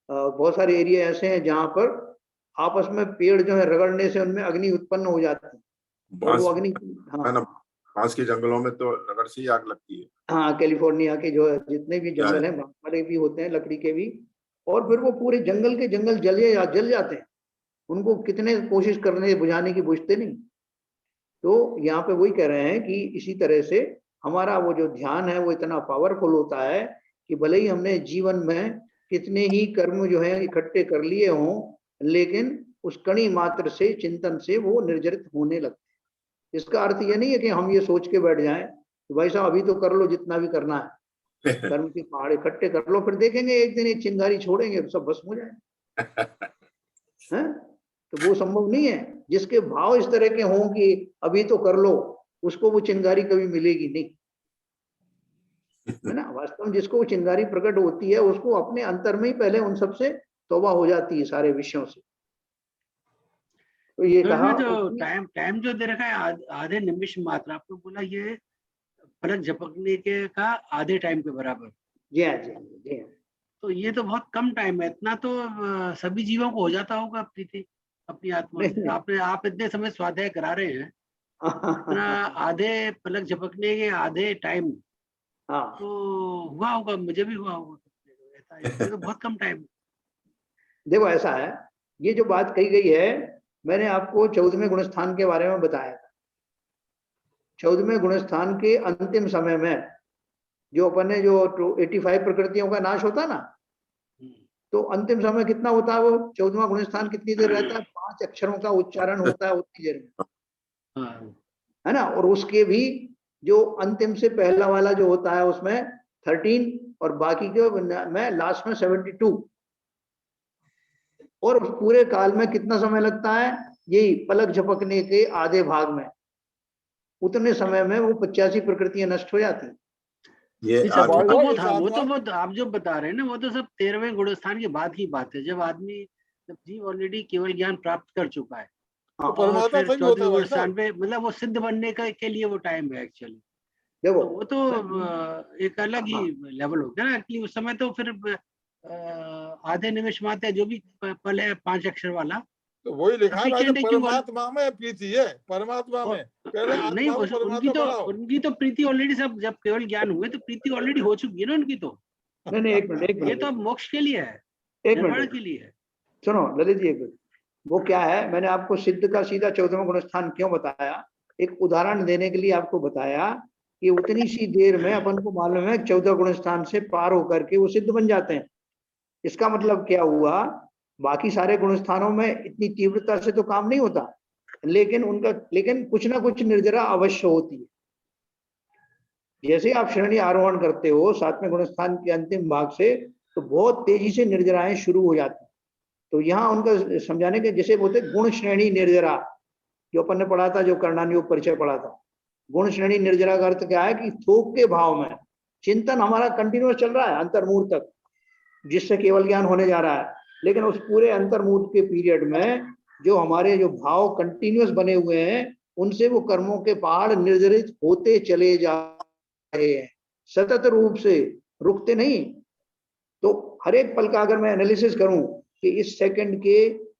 बहुत सारे एरिया ऐसे हैं जहां पर आपस में पेड़ जो है रगड़ने से उनमें अग्नि उत्पन्न हो जाती है। और वो अग्नि बांस के जंगलों में तो रगड़ से ही आग लगती है। हाँ, कैलिफोर्निया के जो जितने भी जंगल हैं वाले भी होते हैं लकड़ी के भी, और फिर वो पूरे जंगल के जंगल जल जाते हैं। उनको कितने कोशिश करने बुझाने की बुझते नहीं। तो यहाँ पे वही कह रहे हैं कि इसी तरह से हमारा वो जो ध्यान है वो इतना पावरफुल होता है कि भले ही हमने जीवन में कितने ही कर्म जो है इकट्ठे कर लिए हों, लेकिन उस कणी मात्र से चिंतन से वो निर्जरित होने लगते हैं। इसका अर्थ ये नहीं है कि हम ये सोच के बैठ जाएं कि भाई साहब अभी तो कर लो जितना भी करना है, कर्म के पहाड़ इकट्ठे कर लो, फिर देखेंगे एक दिन एक चिंगारी छोड़ेंगे सब भस्म हो जाए हैं। तो वो संभव नहीं है। जिसके भाव इस तरह के हों कि अभी तो कर लो, उसको वो चिंगारी कभी मिलेगी नहीं, है ना। वास्तव में जिसको वो चिंगारी प्रकट होती है उसको अपने अंतर में ही पहले उन सबसे तौबा हो जाती है सारे विषयों से। तो ये तो कहा जो टाइम जो दे रखा है आधे निमिष मात्र, आपने बोला ये पलक झपकने के का आधे टाइम के बराबर। जी हाँ जी हाँ। तो ये तो बहुत कम टाइम है, इतना तो सभी जीवों को हो जाता होगा प्रीति अपनी आत्मा से। आप इतने समय स्वाध्याय करा रहे हैं, इतना आधे पलक झपकने के आधे टाइम तो हुआ होगा, मुझे भी हुआ होगा। ये तो बहुत कम टाइम। देखो ऐसा है, ये जो बात कही गई है मैंने आपको 14वें गुणस्थान के बारे में बताया था। 14वें गुणस्थान के अंतिम समय में जो अपन ने जो 85 प्रकृतियों का नाश होता ना, तो अंतिम समय कितना होता है वो 14वां गुणस्थान कितनी देर रहता है? 5 अक्षरों का उच्चारण होता है उतनी देर में, है ना। और उसके भी जो अंतिम से पहला वाला जो होता है उसमें 13 और बाकी के में लास्ट में 72। और उस पूरे काल में कितना समय लगता है? यही पलक झपकने के आधे भाग में, उतने समय में वो 85 प्रकृतियां नष्ट हो जाती। ये वो तो आप जो बता रहे हैं ना, वो तो सब 13वें गुणस्थान के बाद की बात है, जब जीव ऑलरेडी केवल ज्ञान प्राप्त कर चुका है। तो परमात्मा सही होता है गुणस्थान पे मतलब वो सिद्ध बनने के लिए वो टाइम है एक्चुअली। देखो वो तो एक अलग ही लेवल हो गया ना एक्चुअली। उस समय तो फिर आधे निमिष मात्र जो भी पल है 5 अक्षर वाला, तो वही लिखा है भाई, परमात्मा में प्रीति है, परमात्मा में पहले नहीं उनकी तो प्रीति ऑलरेडी सब जब केवल ज्ञान हुए तो प्रीति ऑलरेडी हो चुकी है ना उनकी। तो नहीं एक मिनट ये तो मोक्ष के लिए है, एक मिनट के लिए है। सुनो ललित जी, एक मिनट। वो क्या है, मैंने आपको सिद्ध का सीधा 14वां गुणस्थान क्यों बताया, एक उदाहरण देने के लिए आपको बताया कि उतनी सी देर में अपन को मालूम है 14 गुणस्थान से पार होकर के वो सिद्ध बन जाते हैं। इसका मतलब क्या हुआ, बाकी सारे गुणस्थानों में इतनी तीव्रता से तो काम नहीं होता, लेकिन कुछ ना कुछ निर्जरा अवश्य होती है। जैसे आप श्रेणी आरोहण करते हो 7वें गुणस्थान के अंतिम भाग से, तो बहुत तेजी से निर्जराएं शुरू हो जाती। तो यहाँ उनका समझाने के जैसे बोलते गुण श्रेणी निर्जरा, जो अपन ने पढ़ा था, जो कर्णानुयोग परिचय पढ़ा था। गुण श्रेणी निर्जरा का अर्थ क्या है कि थोक के भाव में चिंतन हमारा कंटिन्यूस चल रहा है अंतर्मुहूर्त तक, जिससे केवल ज्ञान होने जा रहा है। लेकिन उस पूरे अंतर्मुहूर्त के पीरियड में जो हमारे जो भाव कंटिन्यूस बने हुए हैं, उनसे वो कर्मों के पहाड़ निर्जरित होते चले जा रहे हैं, सतत रूप से, रुकते नहीं। तो हर एक पल का अगर मैं एनालिसिस करूं कि इस सेकंड के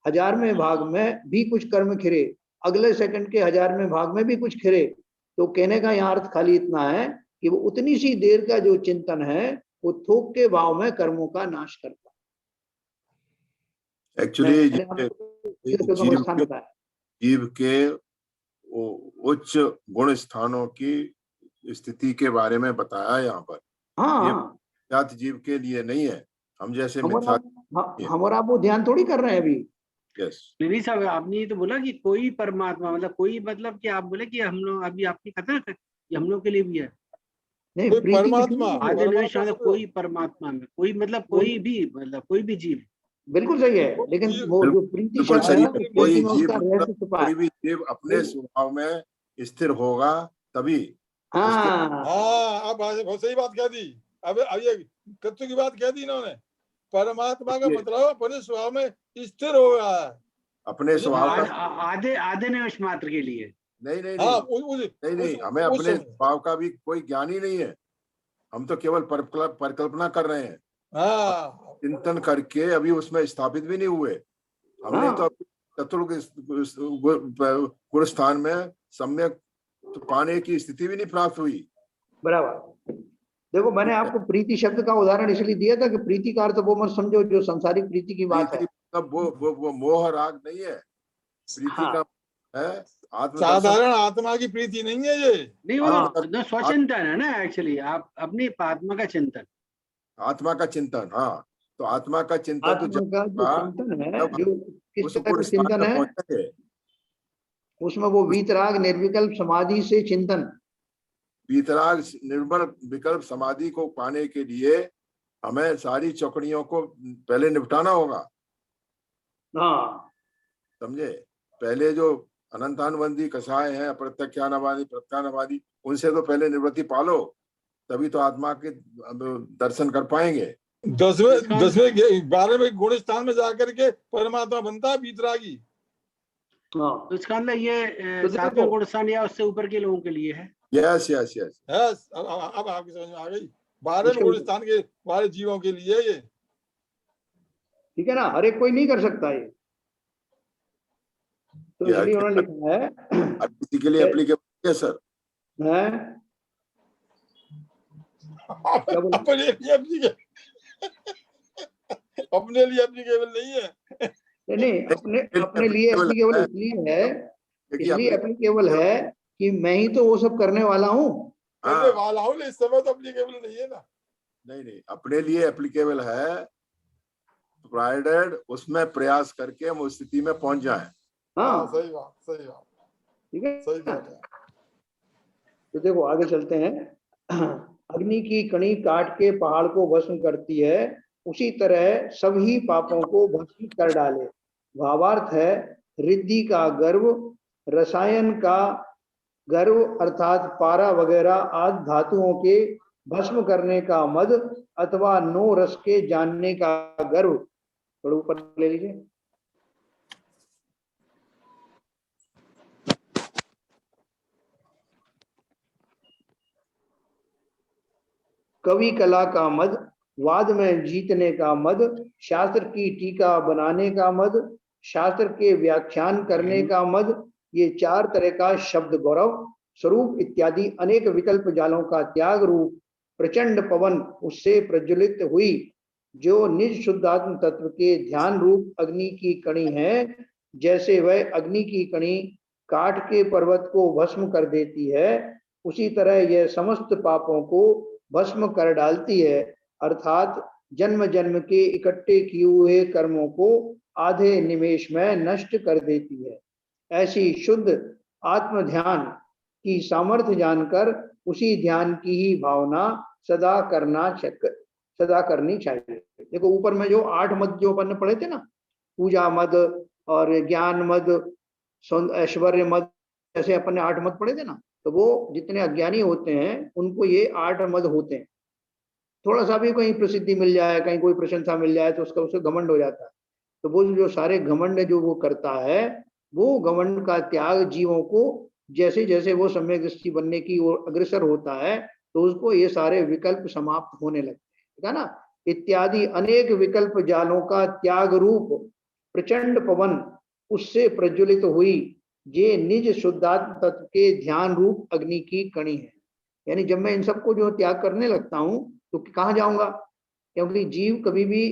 1000वें भाग में भी कुछ कर्म खिरे, अगले सेकंड के 1000वें भाग में भी कुछ खिरे, तो कहने का यहाँ अर्थ खाली इतना है कि वो उतनी सी देर का जो चिंतन है वो थोक के भाव में कर्मों का नाश करता है। एक्चुअली मैंने आपको जीव स्थान के बताया। जीव के उच्च गुण स्थानों की स्थिति के बारे में बताया यहाँ पर। ये हाँ, जात जीव के लिए नहीं है, हम जैसे हम मिथ्या। और आप वो ध्यान थोड़ी कर रहे हैं अभी। यस, नहीं साहब, आपने ये तो बोला कि कोई परमात्मा, मतलब कोई, मतलब कि आप बोले कि हम लोग अभी आपकी कथा है कि हम लोग के लिए भी है। नहीं, कोई प्रीति परमात्मा, आदि निवेश परमात्मा मतलब सब कोई परमात्मा में कोई, मतलब कोई भी, मतलब कोई भी जीव। बिल्कुल सही है, लेकिन जीव- वो जो प्रीति बिल्कुल शब्द सही है है। वो कोई प्रीति में जीव उसका रहस्य छुपा कोई है। भी जीव अपने स्वभाव में स्थिर होगा तभी। हाँ, हाँ, अब बहुत सही बात कह दी। अब ये तत्व की बात कह दी इन्होंने। परमात्मा का मतलब अपने स्वभाव में स्थिर हो रहा है, अपने स्वभाव का आधे आधे निवेश मात्र के लिए। नहीं नहीं हाँ, नहीं, हमें अपने स्वभाव का भी कोई ज्ञान ही नहीं है। हम तो केवल परिकल्पना कर रहे हैं, हाँ, चिंतन करके अभी उसमें स्थापित भी नहीं हुए। हमने तो गुण स्थान में सम्यक तो पाने की स्थिति भी नहीं प्राप्त हुई। बराबर। देखो, मैंने आपको प्रीति शब्द का उदाहरण इसलिए दिया था कि प्रीति का अर्थ वो मत समझो जो सांसारिक प्रीति की बात है। वो मोह राग नहीं है, प्रीति हाँ, का है साधारण आत्मा की प्रीति नहीं है ये। नहीं, वो स्वचिंतन है ना एक्चुअली, आप अपनी आत्मा का चिंतन, आत्मा का चिंतन। हाँ, तो आत्मा का चिंतन आत्मा का जो चिंतन है, जो किस तरह का चिंतन है, उसमें वो वीतराग निर्विकल्प समाधि से चिंतन। वीतराग निर्मल विकल्प समाधि को पाने के लिए हमें सारी चौकड़ियों को पहले निपटाना होगा। हाँ, समझे? पहले जो अनंतानुबंधी कषाय है, अप्रत्यक्षानुवादी, प्रत्यानुवादी, उनसे तो पहले निवृत्ति पालो, तभी तो आत्मा के दर्शन कर पाएंगे। 10वें 12वें गुण स्थान में जाकर के परमात्मा बनता है वीतरागी। तो इसका मतलब ये 7वें गुण स्थान या उससे ऊपर के लोगों के लिए है। यस यस यस, अब आपकी समझ में आ गई। 12वें गुण स्थान के वाले जीवों के लिए ये ठीक है ना, हर एक कोई नहीं कर सकता ये। तो इसलिए उन्होंने लिखा है किसी के लिए एप्लीकेबल है सर, अपने लिए एप्लीकेबल नहीं है। नहीं, अपने लिए एप्लीकेबल इसलिए एप्लीकेबल है कि मैं ही तो वो सब करने वाला हूँ। करने वाला हूँ, इस समय तो एप्लीकेबल नहीं है ना। नहीं, अपने लिए एप्लीकेबल है, प्रोवाइडेड उसमें प्रयास करके हम उस स्थिति में पहुंच जाएं। हाँ, सही बात, ठीक है, सही बात है। तो देखो आगे चलते हैं। अग्नि की कणी काट के पहाड़ को भस्म करती है, उसी तरह सभी पापों को भस्म कर डाले। भावार्थ है, रिद्धि का गर्व, रसायन का गर्व अर्थात पारा वगैरह आदि धातुओं के भस्म करने का मद, अथवा नो रस के जानने का गर्व। थोड़ा ऊपर ले लीजिए। कवि कला का मद, वाद में जीतने का मद, शास्त्र की टीका बनाने का मद, शास्त्र के व्याख्यान करने का मद, ये 4 तरह का शब्द गौरव स्वरूप इत्यादि अनेक विकल्प जालों का त्याग रूप प्रचंड पवन उससे प्रज्वलित हुई, जो निज शुद्धात्म तत्व के ध्यान रूप अग्नि की कणी है। जैसे वह अग्नि की कणी काट के पर्वत को भस्म कर देती है, उसी तरह यह समस्त पापों को भस्म कर डालती है, अर्थात जन्म जन्म के इकट्ठे किए हुए कर्मों को आधे निमेष में नष्ट कर देती है। ऐसी शुद्ध आत्म ध्यान की सामर्थ्य जानकर उसी ध्यान की ही भावना सदा करनी चाहिए। देखो ऊपर में जो 8 मद जो अपन ने पढ़े थे ना, पूजा मद और ज्ञान मद, ऐश्वर्य मद, ऐसे अपन ने 8 मद पढ़े थे ना, तो वो जितने अज्ञानी होते हैं उनको ये 8 मद होते हैं। थोड़ा सा भी कहीं प्रसिद्धि मिल जाए, कहीं कोई प्रशंसा मिल जाए तो उसका उससे घमंड हो जाता है। तो वो जो सारे घमंड जो वो करता है, वो घमंड का त्याग जीवों को जैसे जैसे वो सम्यक दृष्टि बनने की ओर अग्रसर होता है तो उसको ये सारे विकल्प समाप्त होने लगते हैं, है ना। इत्यादि अनेक विकल्प जालों का त्याग रूप प्रचंड पवन उससे प्रज्वलित हुई, ये निज शुद्धात्म तत्व के ध्यान रूप अग्नि की कणी है। यानी जब मैं इन सबको जो त्याग करने लगता हूं तो कहाँ जाऊंगा, क्योंकि जीव कभी भी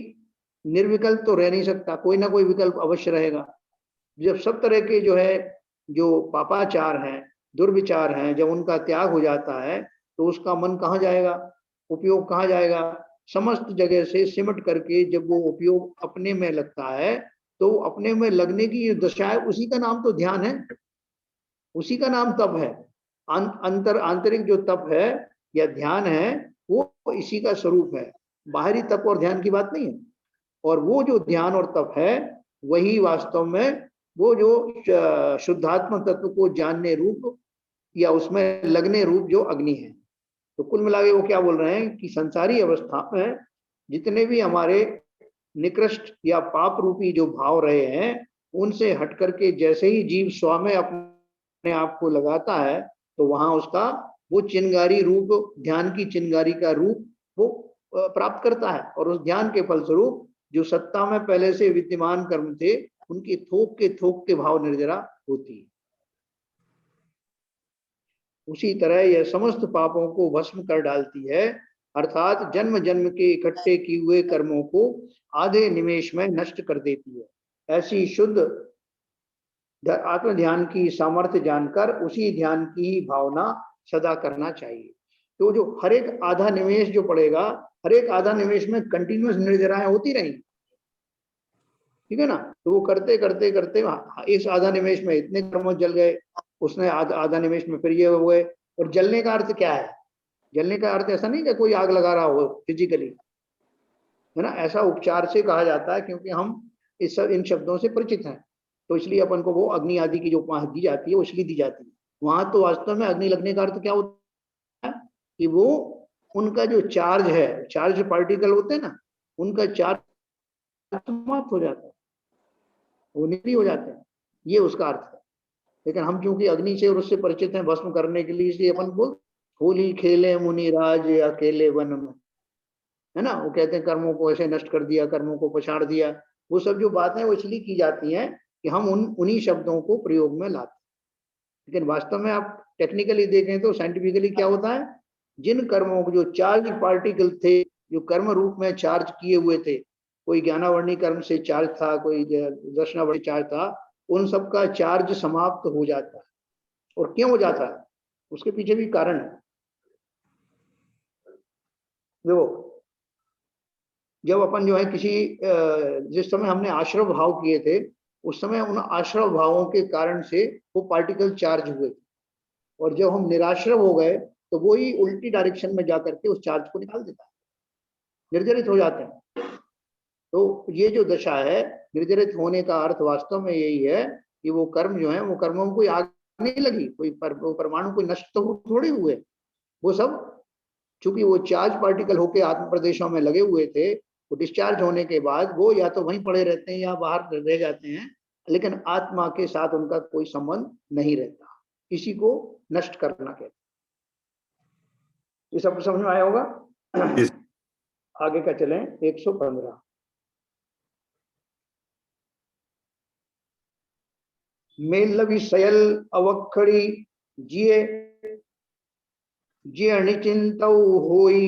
निर्विकल्प तो रह नहीं सकता, कोई ना कोई विकल्प अवश्य रहेगा। जब सब तरह के जो है जो पापाचार हैं, दुर्विचार हैं, जब उनका त्याग हो जाता है तो उसका मन कहाँ जाएगा, उपयोग कहाँ जाएगा। समस्त जगह से सिमट करके जब वो उपयोग अपने में लगता है तो अपने में लगने की दशा है, उसी का नाम तो ध्यान है, उसी का नाम तप है। आंतरिक जो तप है या ध्यान है वो इसी का स्वरूप है, बाहरी तप और ध्यान की बात नहीं है। और वो जो ध्यान और तप है वही वास्तव में वो जो शुद्धात्म तत्व को जानने रूप या उसमें लगने रूप जो अग्नि है। तो कुल मिला के वो क्या बोल रहे हैं कि संसारी अवस्था में जितने भी हमारे निकृष्ट या पाप रूपी जो भाव रहे हैं उनसे हट करके जैसे ही जीव स्व में अपने आप को लगाता है तो वहां उसका वो चिंगारी रूप, ध्यान की चिंगारी का रूप वो प्राप्त करता है। और उस ध्यान के फलस्वरूप जो सत्ता में पहले से विद्यमान कर्म थे उनकी थोक के भाव निर्जरा होती है। उसी तरह यह समस्त पापों को भस्म कर डालती है, अर्थात जन्म जन्म के इकट्ठे किए हुए कर्मों को आधे निमेष में नष्ट कर देती है। ऐसी शुद्ध आत्म ध्यान की सामर्थ्य जानकर उसी ध्यान की ही भावना सदा करना चाहिए। तो जो हर एक आधा निमेष जो पड़ेगा, हर एक आधा निमेष में कंटिन्यूअस निर्जराएं होती रहेंगी, ठीक है ना। तो वो करते करते करते इस आधा निमेष में इतने कर्म जल गए, उसने आधा निमेष में फिर ये हुए। और जलने का अर्थ क्या है, जलने का अर्थ ऐसा नहीं कि कोई आग लगा रहा हो फिजिकली, है ना, ऐसा उपचार से कहा जाता है क्योंकि हम इन शब्दों से परिचित हैं, तो इसलिए अपन को वो अग्नि आदि की जो उपमा दी जाती है वो इसलिए दी जाती है। वहां तो वास्तव में अग्नि लगने का अर्थ क्या होता है कि वो उनका जो चार्ज है, चार्ज पार्टिकल होते हैं ना, उनका चार्ज समाप्त हो जाता है, वो निष्क्रिय हो जाते हैं, ये उसका अर्थ है। लेकिन हम क्योंकि अग्नि से और उससे परिचित हैं भस्म करने के लिए, इसलिए अपन बोल होली खेले मुनिराज अकेले वन में, है ना। वो कहते हैं कर्मों को ऐसे नष्ट कर दिया, कर्मों को पछाड़ दिया, वो सब जो बातें वो इसलिए की जाती हैं कि हम उन्हीं शब्दों को प्रयोग में लाते हैं। लेकिन वास्तव में आप टेक्निकली देखें तो साइंटिफिकली क्या होता है, जिन कर्मों को जो चार्ज पार्टिकल थे, जो कर्म रूप में चार्ज किए हुए थे, कोई ज्ञानावर्णी कर्म से चार्ज था, कोई दर्शनावर्णी चार्ज था, उन सब का चार्ज समाप्त हो जाता है। और क्यों हो जाता है, उसके पीछे भी कारण है। देखो जब अपन जो है किसी जिस समय हमने आश्रव भाव किए थे उस समय उन आश्रव भावों के कारण से वो पार्टिकल चार्ज हुए, और जब हम निराश्रव हो गए तो वो ही उल्टी डायरेक्शन में जाकर के उस चार्ज को निकाल देता है, निर्जरित हो जाते हैं। तो ये जो दशा है, निर्जरित होने का अर्थ वास्तव में यही है कि वो कर्म जो है, वो कर्मों में कोई आग नहीं लगी, कोई परमाणु कोई नष्ट तो थोड़े हुए, वो सब चूंकि वो चार्ज पार्टिकल होके आत्म प्रदेशों में लगे हुए थे, वो डिस्चार्ज होने के बाद वो या तो वहीं पड़े रहते हैं या बाहर रह जाते हैं, लेकिन आत्मा के साथ उनका कोई संबंध नहीं रहता। इसी को नष्ट करना कहते हैं। ये सब समझ में आया होगा। आगे का चलें 115। मेलवी सयल अवखड़ी जिये जे अनिचिंतौ होई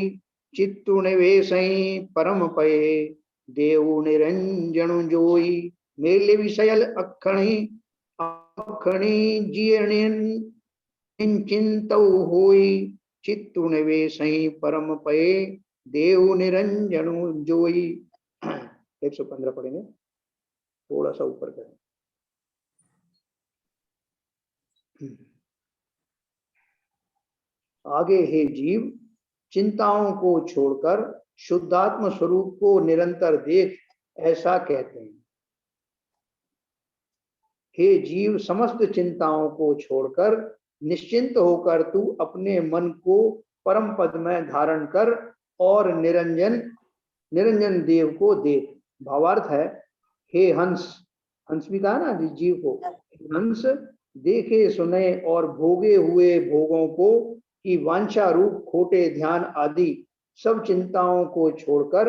चित्तु निवेशई परम पये देव निरंजन जोई। मेले विषयल अखणी अखणी चिंतौ होई चित्तु निवेशई परम पये देव निरंजन जोई। 115 पढ़ेंगे, थोड़ा सा ऊपर करें। आगे हे जीव, चिंताओं को छोड़कर शुद्धात्म स्वरूप को निरंतर देख, ऐसा कहते हैं। हे जीव, समस्त चिंताओं को छोड़कर निश्चिंत होकर तू अपने मन को परम पद में धारण कर और निरंजन देव को देख। भावार्थ है, हे हंस, हंस भी कहा ना जिस जीव को, हंस देखे सुने और भोगे हुए भोगों को की वांछा रूप खोटे ध्यान आदि सब चिंताओं को छोड़कर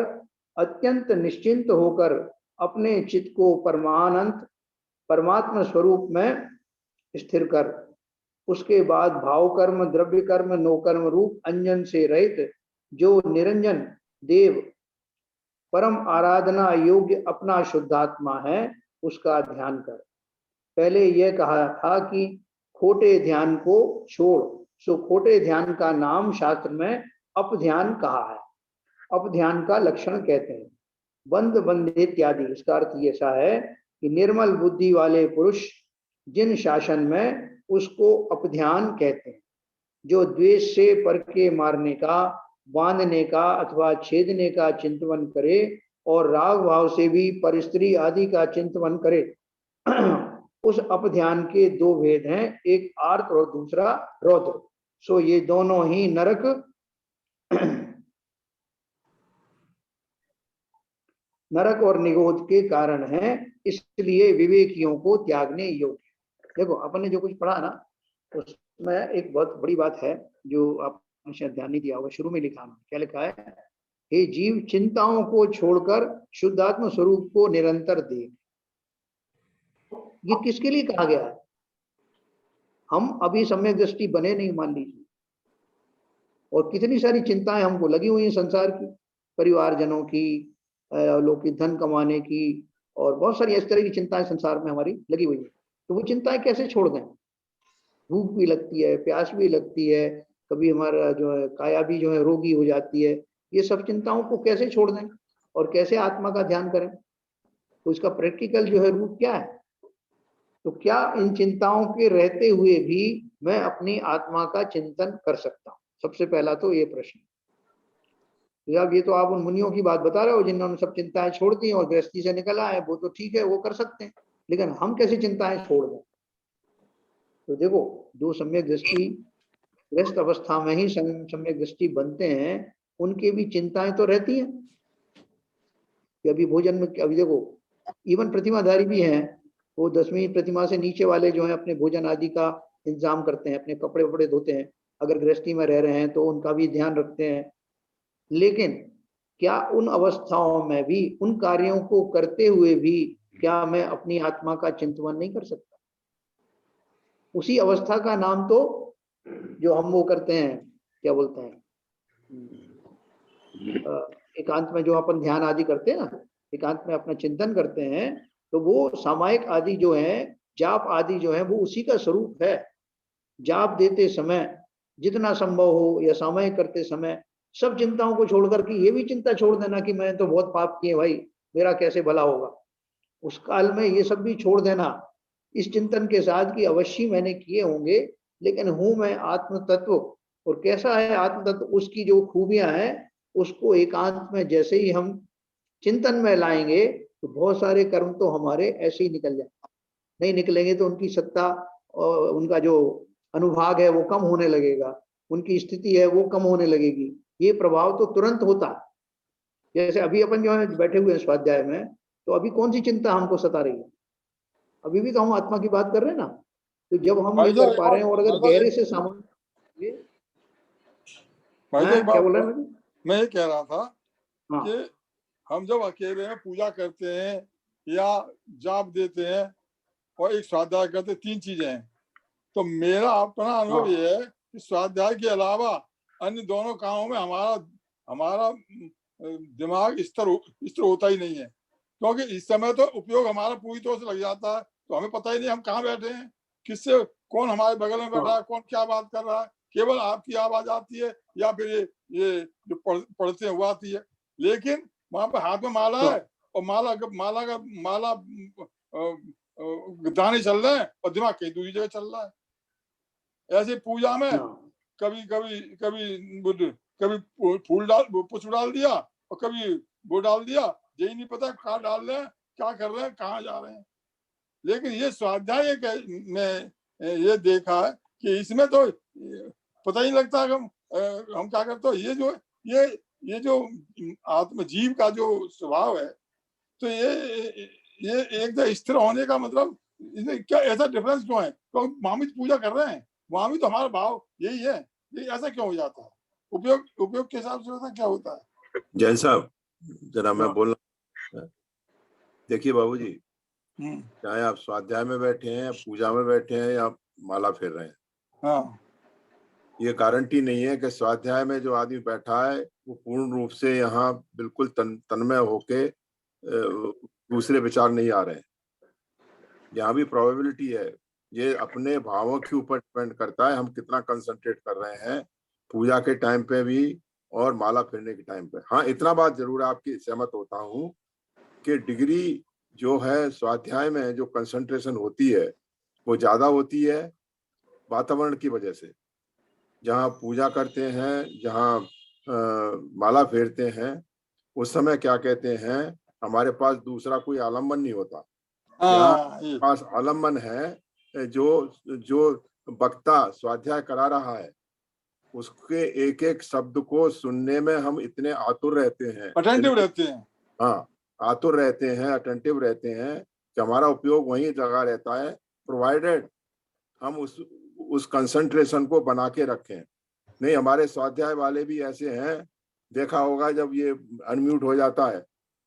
अत्यंत निश्चिंत होकर अपने चित्त को परमात्मा स्वरूप में स्थिर कर। उसके बाद भाव कर्म, द्रव्य कर्म, नो कर्म रूप अंजन से रहित जो निरंजन देव परम आराधना योग्य अपना शुद्धात्मा है, उसका ध्यान कर। पहले यह कहा था कि खोटे ध्यान को छोड़, सो खोटे ध्यान का नाम शास्त्र में अपध्यान कहा है। अपध्यान का लक्षण कहते हैं बंध इत्यादि। इसका अर्थ ये ऐसा है कि निर्मल बुद्धि वाले पुरुष जिन शासन में, उसको अपध्यान कहते हैं। जो द्वेष से पर के मारने का, बांधने का अथवा छेदने का चिंतन करे और राग भाव से भी पर स्त्री आदि का चिंतन करे, उस अपध्यान के दो भेद हैं, एक आर्त और दूसरा रौद्र। सो ये दोनों ही नरक और निगोध के कारण हैं, इसलिए विवेकियों को त्यागने योग्य। देखो अपन ने जो कुछ पढ़ा ना, उसमें एक बहुत बड़ी बात है जो आपने शायद ध्यान नहीं दिया होगा। शुरू में लिखा, क्या लिखा है? हे जीव, चिंताओं को छोड़कर शुद्धात्म स्वरूप को निरंतर देख। ये किसके लिए कहा गया है? हम अभी सम्यक दृष्टि बने नहीं, मान लीजिए, और कितनी सारी चिंताएं हमको लगी हुई हैं संसार की, परिवारजनों की, लोग की धन कमाने की, और बहुत सारी इस तरह की चिंताएं संसार में हमारी लगी हुई है। तो वो चिंताएं कैसे छोड़ दें? भूख भी लगती है, प्यास भी लगती है, कभी हमारा जो है काया भी जो है रोगी हो जाती है। ये सब चिंताओं को कैसे छोड़ दें और कैसे आत्मा का ध्यान करें? तो इसका प्रैक्टिकल जो है रूप क्या है? तो क्या इन चिंताओं के रहते हुए भी मैं अपनी आत्मा का चिंतन कर सकता हूँ? सबसे पहला तो ये प्रश्न। अब ये तो आप उन मुनियों की बात बता रहे हो जिन्होंने सब चिंताएं छोड़ दी और गृहस्थी से निकल आए, वो तो ठीक है, वो कर सकते हैं, लेकिन हम कैसे चिंताएं छोड़ दें? तो देखो, जो सम्यक दृष्टि गृहस्थ अवस्था में ही सम्यक दृष्टि बनते हैं, उनकी भी चिंताएं तो रहती हैं कि अभी भोजन में, अभी देखो इवन प्रतिमाधारी भी हैं, वो 10वीं प्रतिमा से नीचे वाले जो है अपने भोजन आदि का इंतजाम करते हैं, अपने कपड़े वपड़े धोते हैं, अगर गृहस्थी में रह रहे हैं तो उनका भी ध्यान रखते हैं। लेकिन क्या उन अवस्थाओं में भी, उन कार्यों को करते हुए भी, क्या मैं अपनी आत्मा का चिंतन नहीं कर सकता? उसी अवस्था का नाम तो जो हम वो करते हैं, क्या बोलते हैं, एकांत में जो अपन ध्यान आदि करते हैं ना, एकांत में अपना चिंतन करते हैं, तो वो सामायिक आदि जो है, जाप आदि जो है, वो उसी का स्वरूप है। जाप देते समय जितना संभव हो या सामायिक करते समय सब चिंताओं को छोड़कर के ये भी चिंता छोड़ देना कि मैं तो बहुत पाप किए भाई, मेरा कैसे भला होगा, उस काल में ये सब भी छोड़ देना, इस चिंतन के साथ कि अवश्य मैंने किए होंगे, लेकिन हूं मैं आत्म तत्व, और कैसा है आत्म तत्व, उसकी जो खूबियां हैं उसको एकांत में जैसे ही हम चिंतन में लाएंगे तो बहुत सारे कर्म तो हमारे ऐसे ही निकल जाएंगे। नहीं निकलेंगे तो उनकी सत्ता और उनका जो अनुभाग है वो कम होने लगेगा, उनकी स्थिति है वो कम होने लगेगी। ये प्रभाव तो तुरंत होता है। जैसे अभी अपन जो है बैठे हुए हैं स्वाध्याय में, तो अभी कौन सी चिंता हमको सता रही है? अभी भी तो हम आत्मा की बात कर रहे हैं ना। तो जब हम ये कर पा रहे हैं, और अगर गहरे से सामान, क्या बोल रहे हैं? मैं ये कह रहा था हाँ, कि हम जब अकेले में पूजा करते हैं या जाप देते हैं और एक स्वाध्याय करते, तीन चीजें हैं। तो मेरा अपना अनुभव ये है कि स्वाध्याय के अलावा अन्य दोनों कामों में हमारा दिमाग स्थिर होता ही नहीं है, क्योंकि इस समय तो उपयोग हमारा पूरी तरह से लग जाता है, तो हमें पता ही नहीं हम कहाँ बैठे हैं, किससे, कौन हमारे बगल में बैठा है, कौन क्या बात कर रहा है। केवल आपकी आवाज आती है या फिर ये जो पढ़ते हैं वो आती है, लेकिन वहां पर हाथ में माला है और माला दाने चल रहे हैं और दिमाग कहीं दूसरी जगह चल रहा है। ऐसे पूजा में कभी कभी कभी कभी फूल पुष्प डाल दिया और कभी वो डाल दिया, यही नहीं पता कहाँ डाल रहे हैं, क्या कर रहे हैं, कहाँ जा रहे हैं। लेकिन ये स्वाध्याय में ये देखा है कि इसमें तो पता ही लगता है हम क्या करते हो। ये जो आत्मजीव का जो स्वभाव है, तो ये एकदम स्थिर होने का मतलब इसमें क्या ऐसा डिफरेंस क्यों है? तो वहां भी पूजा कर रहे हैं, वहां भी तो हमारा भाव यही है, ये ऐसा क्यों हो जाता है? उपयोग के हिसाब से होता क्या होता है? जैन साहब जरा मैं बोल रहा हूँ, देखिए बाबूजी, चाहे आप स्वाध्याय में बैठे हैं, पूजा में बैठे हैं या माला फेर रहे हैं, हाँ, ये गारंटी नहीं है कि स्वाध्याय में जो आदमी बैठा है वो पूर्ण रूप से यहाँ बिल्कुल तन्मय होके दूसरे विचार नहीं आ रहे हैं। यहाँ भी प्रोबेबिलिटी है। ये अपने भावों के ऊपर डिपेंड करता है, हम कितना कंसंट्रेट कर रहे हैं पूजा के टाइम पे भी और माला फेरने के टाइम पे। हाँ, इतना बात जरूर आपकी सहमत होता हूँ कि डिग्री जो है स्वाध्याय में जो कंसंट्रेशन होती है वो ज्यादा होती है वातावरण की वजह से। जहाँ पूजा करते हैं, जहाँ माला फेरते हैं, उस समय क्या कहते हैं, हमारे पास दूसरा कोई आलम्बन नहीं होता। यहाँ पास आलम्बन है जो वक्ता स्वाध्याय करा रहा है, उसके एक एक शब्द को सुनने में हम इतने आतुर रहते हैं, अटेंटिव रहते हैं। हाँ, आतुर रहते हैं, अटेंटिव रहते हैं कि हमारा उपयोग वहीं लगा रहता है, प्रोवाइडेड हम उस कंसंट्रेशन को बना के रखें। नहीं, हमारे स्वाध्याय वाले भी ऐसे हैं, देखा होगा जब ये अनम्यूट हो जाता है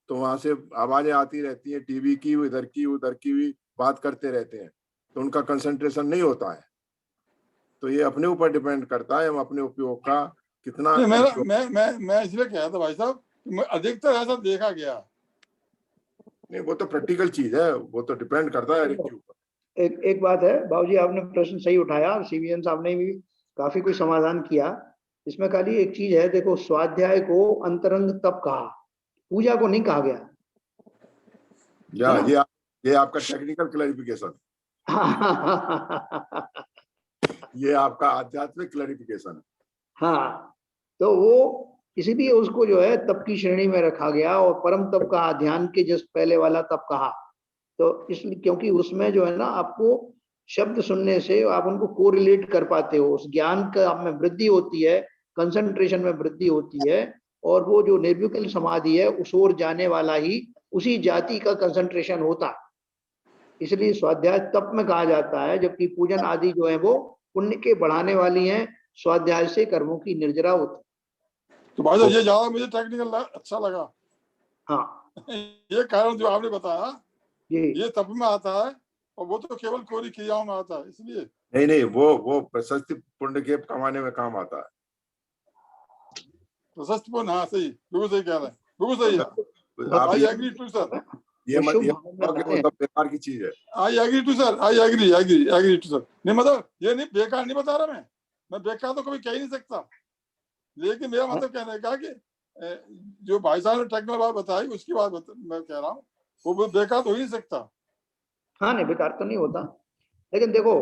तो वहां से आवाजें आती रहती हैं, टीवी की, इधर की उधर की भी बात करते रहते हैं, तो उनका कंसंट्रेशन नहीं होता है। तो ये अपने ऊपर डिपेंड करता है हम अपने उपयोग का कितना। मैं इसलिए कह रहा था भाई साहब, अधिकतर ऐसा देखा गया। नहीं, वो तो प्रैक्टिकल चीज है, वो तो डिपेंड करता है के ऊपर। एक बात है बाबूजी, आपने प्रश्न सही उठाया, सीवीएन साहब ने भी काफी कुछ समाधान किया। इसमें खाली एक चीज है, देखो स्वाध्याय को अंतरंग तप कहा, पूजा को नहीं कहा गया। ये आपका टेक्निकल क्लैरिफिकेशन, ये आपका आध्यात्मिक क्लैरिफिकेशन है। हाँ, तो वो इसीलिए उसको जो है तप की श्रेणी में रखा गया और परम तप कहा, ध्यान के जस्ट पहले वाला तप कहा। तो इसलिए क्योंकि उसमें जो है ना, आपको शब्द सुनने से आप उनको कोरिलेट कर पाते हो, उस ज्ञान का आप में वृद्धि होती है, कंसंट्रेशन में वृद्धि होती है, और वो जो निर्विकल्प समाधि है उस ओर जाने वाला ही उसी जाति का कंसंट्रेशन होता है। इसलिए स्वाध्याय तप में कहा जाता है, जबकि पूजन आदि जो है वो पुण्य के बढ़ाने वाली हैं, स्वाध्याय से कर्मों की निर्जरा होती। तो भाई ये ज्यादा मुझे टेक्निकल अच्छा लगा। हाँ, ये कारण जो आपने बताया ये तप में आता है और वो तो केवल कोरी क्रियाओं में आता है, इसलिए नहीं, वो प्रशस्ति पुण्य के कमाने में काम आता है। प्रशस्ति पुण्य, हाँ सही, बिल्कुल सही कह रहे हैं, बिल्कुल सही है। आई एग्री टू सर, ये मतलब बेकार की चीज है। I agree to sir, I agree to sir. नहीं मतलब ये नहीं, बेकार नहीं बता रहा मैं बेकार तो कभी कह ही नहीं सकता, लेकिन मेरा मतलब कहने का कि जो भाई साहब ने टेक्निकल बात बताई उसकी बात मैं कह रहा हूँ, वो बेकार तो हो ही नहीं सकता। हाँ, नहीं बेकार तो नहीं होता, लेकिन देखो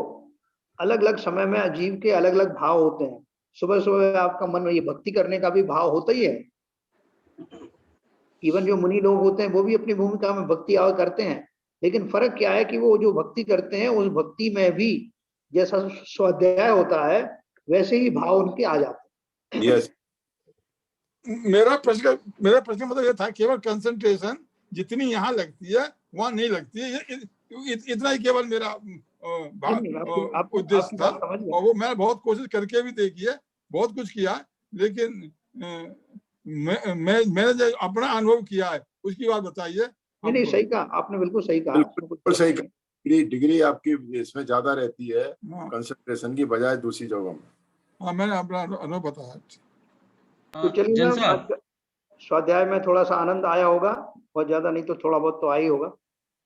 अलग अलग समय में अजीब के अलग अलग भाव होते हैं। सुबह सुबह आपका मन में ये भक्ति करने का भी भाव होता ही है। इवन जो मुनि लोग होते हैं वो भी अपनी भूमिका में भक्ति करते हैं, लेकिन फर्क क्या है कि वो जो भक्ति करते हैं उस भक्ति में भी जैसा स्वाध्याय होता है वैसे ही भाव उनके आ जाते हैं। yes. मेरा प्रश्न मतलब ये था, केवल कंसंट्रेशन जितनी यहाँ लगती है वहां नहीं लगती है, इतना ही केवल मेरा उद्देश्य था। और वो मैं बहुत कोशिश करके भी देखी है, बहुत कुछ किया, लेकिन मैंने जो अपना अनुभव किया है उसकी बात बताइए। नहीं, सही कहा आपने, बिल्कुल सही कहा, बिल्कुल सही कहा। डिग्री आपकी इसमें ज्यादा रहती है कंसंट्रेशन की बजाय दूसरी जगहों में। हाँ, मैंने अपना अनुभव बताया। तो चलिए स्वाध्याय में थोड़ा सा आनंद आया होगा, बहुत ज्यादा नहीं तो थोड़ा बहुत तो आया ही होगा।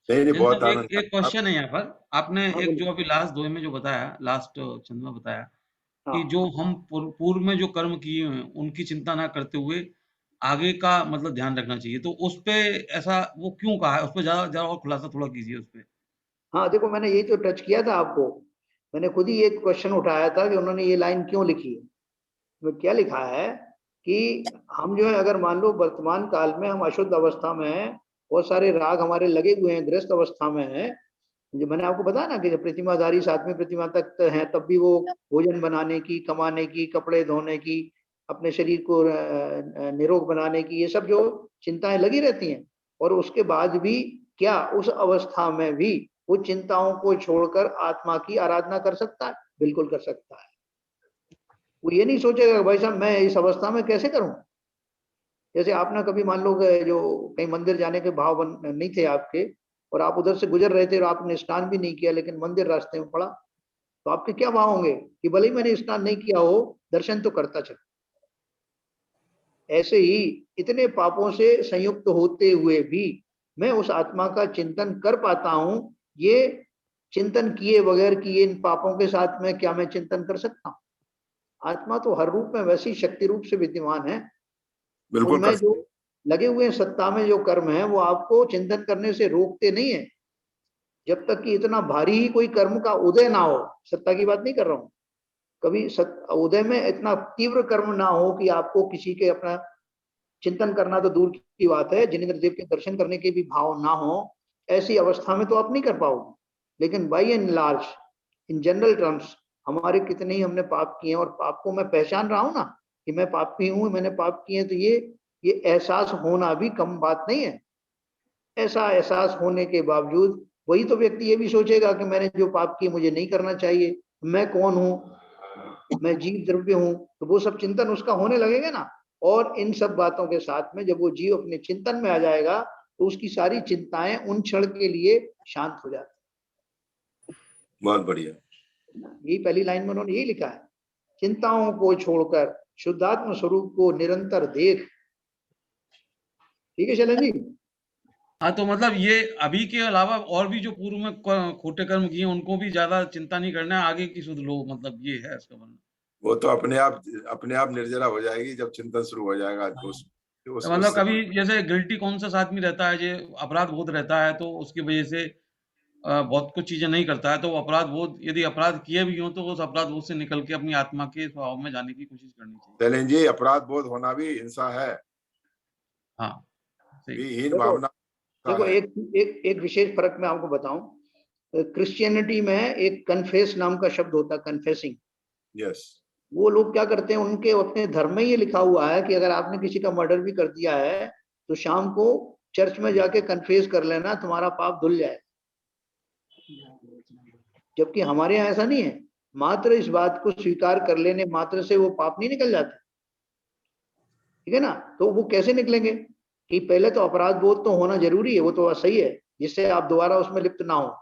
नहीं, बहुत आनंद। एक क्वेश्चन है यहाँ पर, आपने एक जो अभी लास्ट दो में जो बताया, लास्ट चंद में बताया कि जो हम पूर्व में जो कर्म किए हैं उनकी चिंता ना करते हुए आगे का मतलब ध्यान रखना चाहिए, तो उस पे ऐसा वो क्यों कहा है? उस पे ज्यादा और खुलासा थोड़ा कीजिए उस पे। हाँ, देखो मैंने यही तो टच किया था आपको, मैंने खुद ही एक क्वेश्चन उठाया था कि उन्होंने ये लाइन क्यों लिखी है। में क्या लिखा है कि हम जो है अगर मान लो वर्तमान काल में हम अशुद्ध अवस्था में हैं, बहुत सारे राग हमारे लगे हुए हैं, ग्रस्त अवस्था में हैं, जो मैंने आपको बताया ना कि जब प्रतिमाधारी 7वीं प्रतिमा तक है तब भी वो भोजन बनाने की, कमाने की, कपड़े धोने की, अपने शरीर को निरोग बनाने की, ये सब जो चिंताएं लगी रहती हैं, और उसके बाद भी क्या उस अवस्था में भी वो चिंताओं को छोड़कर आत्मा की आराधना कर सकता है? बिल्कुल कर सकता है। वो ये नहीं सोचेगा भाई साहब मैं इस अवस्था में कैसे करूं। जैसे आपने कभी मान लो जो कहीं मंदिर जाने के भाव नहीं थे आपके, और आप उधर से गुजर रहे थे और आपने स्नान भी नहीं किया, लेकिन मंदिर रास्ते में पड़ा, तो आपके क्या भाव होंगे कि भले ही मैंने स्नान नहीं किया हो, दर्शन तो करता चल। ऐसे ही इतने पापों से संयुक्त होते हुए भी मैं उस आत्मा का चिंतन कर पाता हूं। ये चिंतन किए बगैर किए इन पापों के साथ में क्या मैं चिंतन कर सकता हूं? आत्मा तो हर रूप में वैसी शक्ति रूप से विद्यमान है। बिल्कुल उनमें कर जो लगे हुए सत्ता में जो कर्म है वो आपको चिंतन करने से रोकते नहीं है, जब तक कि इतना भारी ही कोई कर्म का उदय ना हो। सत्ता की बात नहीं कर रहा हूं, कभी उदय में इतना तीव्र कर्म ना हो कि आपको किसी के अपना चिंतन करना तो दूर की बात है, जिनेंद्र देव के दर्शन करने के भी भाव ना हो, ऐसी अवस्था में तो आप नहीं कर पाओगे। लेकिन by and large, in general terms, हमारे कितने ही हमने पाप किए हैं, और पाप को मैं पहचान रहा हूं ना कि मैं पापी हूं, मैंने पाप किए, तो ये एहसास होना भी कम बात नहीं है। ऐसा एहसास होने के बावजूद वही तो व्यक्ति ये भी सोचेगा कि मैंने जो पाप किए मुझे नहीं करना चाहिए, मैं कौन हूं, मैं जीव द्रव्य हूं, तो वो सब चिंतन उसका होने लगेगा ना। और इन सब बातों के साथ में जब वो जीव अपने चिंतन में आ जाएगा तो उसकी सारी चिंताएं उन क्षण के लिए शांत हो जाती। बहुत बढ़िया। यही पहली लाइन में उन्होंने यही लिखा है, चिंताओं को छोड़कर शुद्धात्म स्वरूप को निरंतर देख। ठीक है शैलन जी? हाँ, तो मतलब ये अभी के अलावा और भी जो पूर्व में खोटे कर्म किए उनको भी ज्यादा चिंता नहीं करना है, आगे की सुध लो, मतलब ये है इसका मतलब। वो तो अपने आप निर्जरा हो जाएगी जब चिंतन शुरू हो जाएगा। तो तो मतलब कभी जैसे गिल्टी कॉन्शियस आदमी रहता है, जो अपराध बोध रहता है, तो उसकी वजह से बहुत कुछ चीजें नहीं करता है, तो वो अपराध बोध, यदि अपराध किए भी हो तो उस अपराध बोध से निकल के अपनी आत्मा के स्वभाव में जाने की कोशिश करनी चाहिए। शैलेंद्र जी, अपराध बोध होना भी हिंसा है। हाँ, सही। हीन भावना देखो है। एक विशेष फर्क मैं आपको बताऊं, क्रिश्चियनिटी में एक कन्फेस नाम का शब्द होता है, कन्फेसिंग। यस। वो लोग क्या करते हैं, उनके अपने धर्म में ये लिखा हुआ है कि अगर आपने किसी का मर्डर भी कर दिया है तो शाम को चर्च में जाके कन्फेस कर लेना, तुम्हारा पाप धुल जाए। जबकि हमारे यहाँ ऐसा नहीं है, मात्र इस बात को स्वीकार कर लेने मात्र से वो पाप नहीं निकल जाते। ठीक है ना? तो वो कैसे निकलेंगे कि पहले तो अपराध बोध तो होना जरूरी है, वो तो सही है, जिससे आप दोबारा उसमें लिप्त ना हो,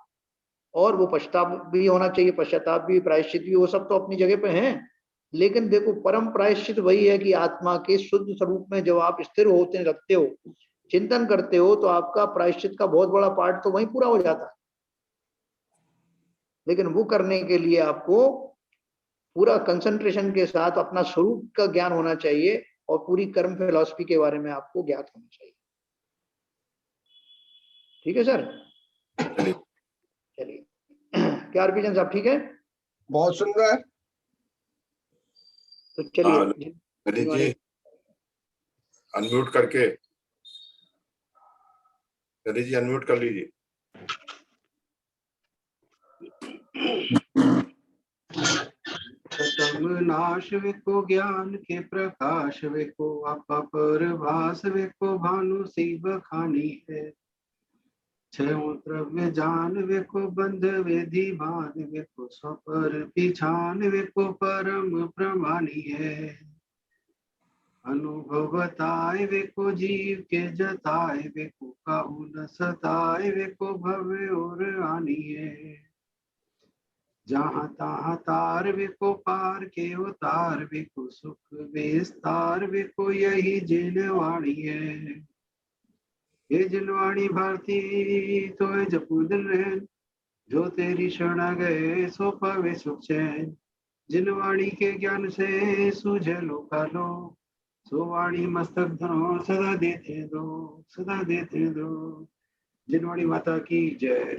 और वो पश्चाताप भी होना चाहिए, पश्चाताप भी, प्रायश्चित भी, वो सब तो अपनी जगह पे हैं। लेकिन देखो परम प्रायश्चित वही है कि आत्मा के शुद्ध स्वरूप में जब आप स्थिर होते रखते हो, चिंतन करते हो, तो आपका प्रायश्चित का बहुत बड़ा पार्ट तो वहीं पूरा हो जाता है। लेकिन वो करने के लिए आपको पूरा कंसंट्रेशन के साथ अपना स्वरूप का ज्ञान होना चाहिए, और पूरी कर्म फिलॉसफी के बारे में आपको ज्ञात होना चाहिए। ठीक है सर? चलिए क्या आरपीजन साहब ठीक है? बहुत सुंदर। तो चलिए जी, अनम्यूट करके, जी अनम्यूट कर लीजिए। नाश विको ज्ञान के प्रकाश विको, आपा पर भास विको भानु सी बखानी है। छयों द्रव्य जान विको बंध विधि भान विको, स्वपर पिछान विको परम प्रमाणी है। अनुभव बताए विको जीव के जताए विको, काहू न सताए विको भवे और आनी है। जहाँ तहाँ तार विको पार के उतार विको, सुख विस्तार विको यही जिनवाणी है। ये जिनवाणी भारती तो जपू दिन रहन, जो तेरी शरण गए सो पावे सुख चैन। जिनवाणी के ज्ञान से सूझे लोका लो, सो वाणी मस्तक धरो सदा देते दो, सदा देते दो। जिनवाणी माता की जय।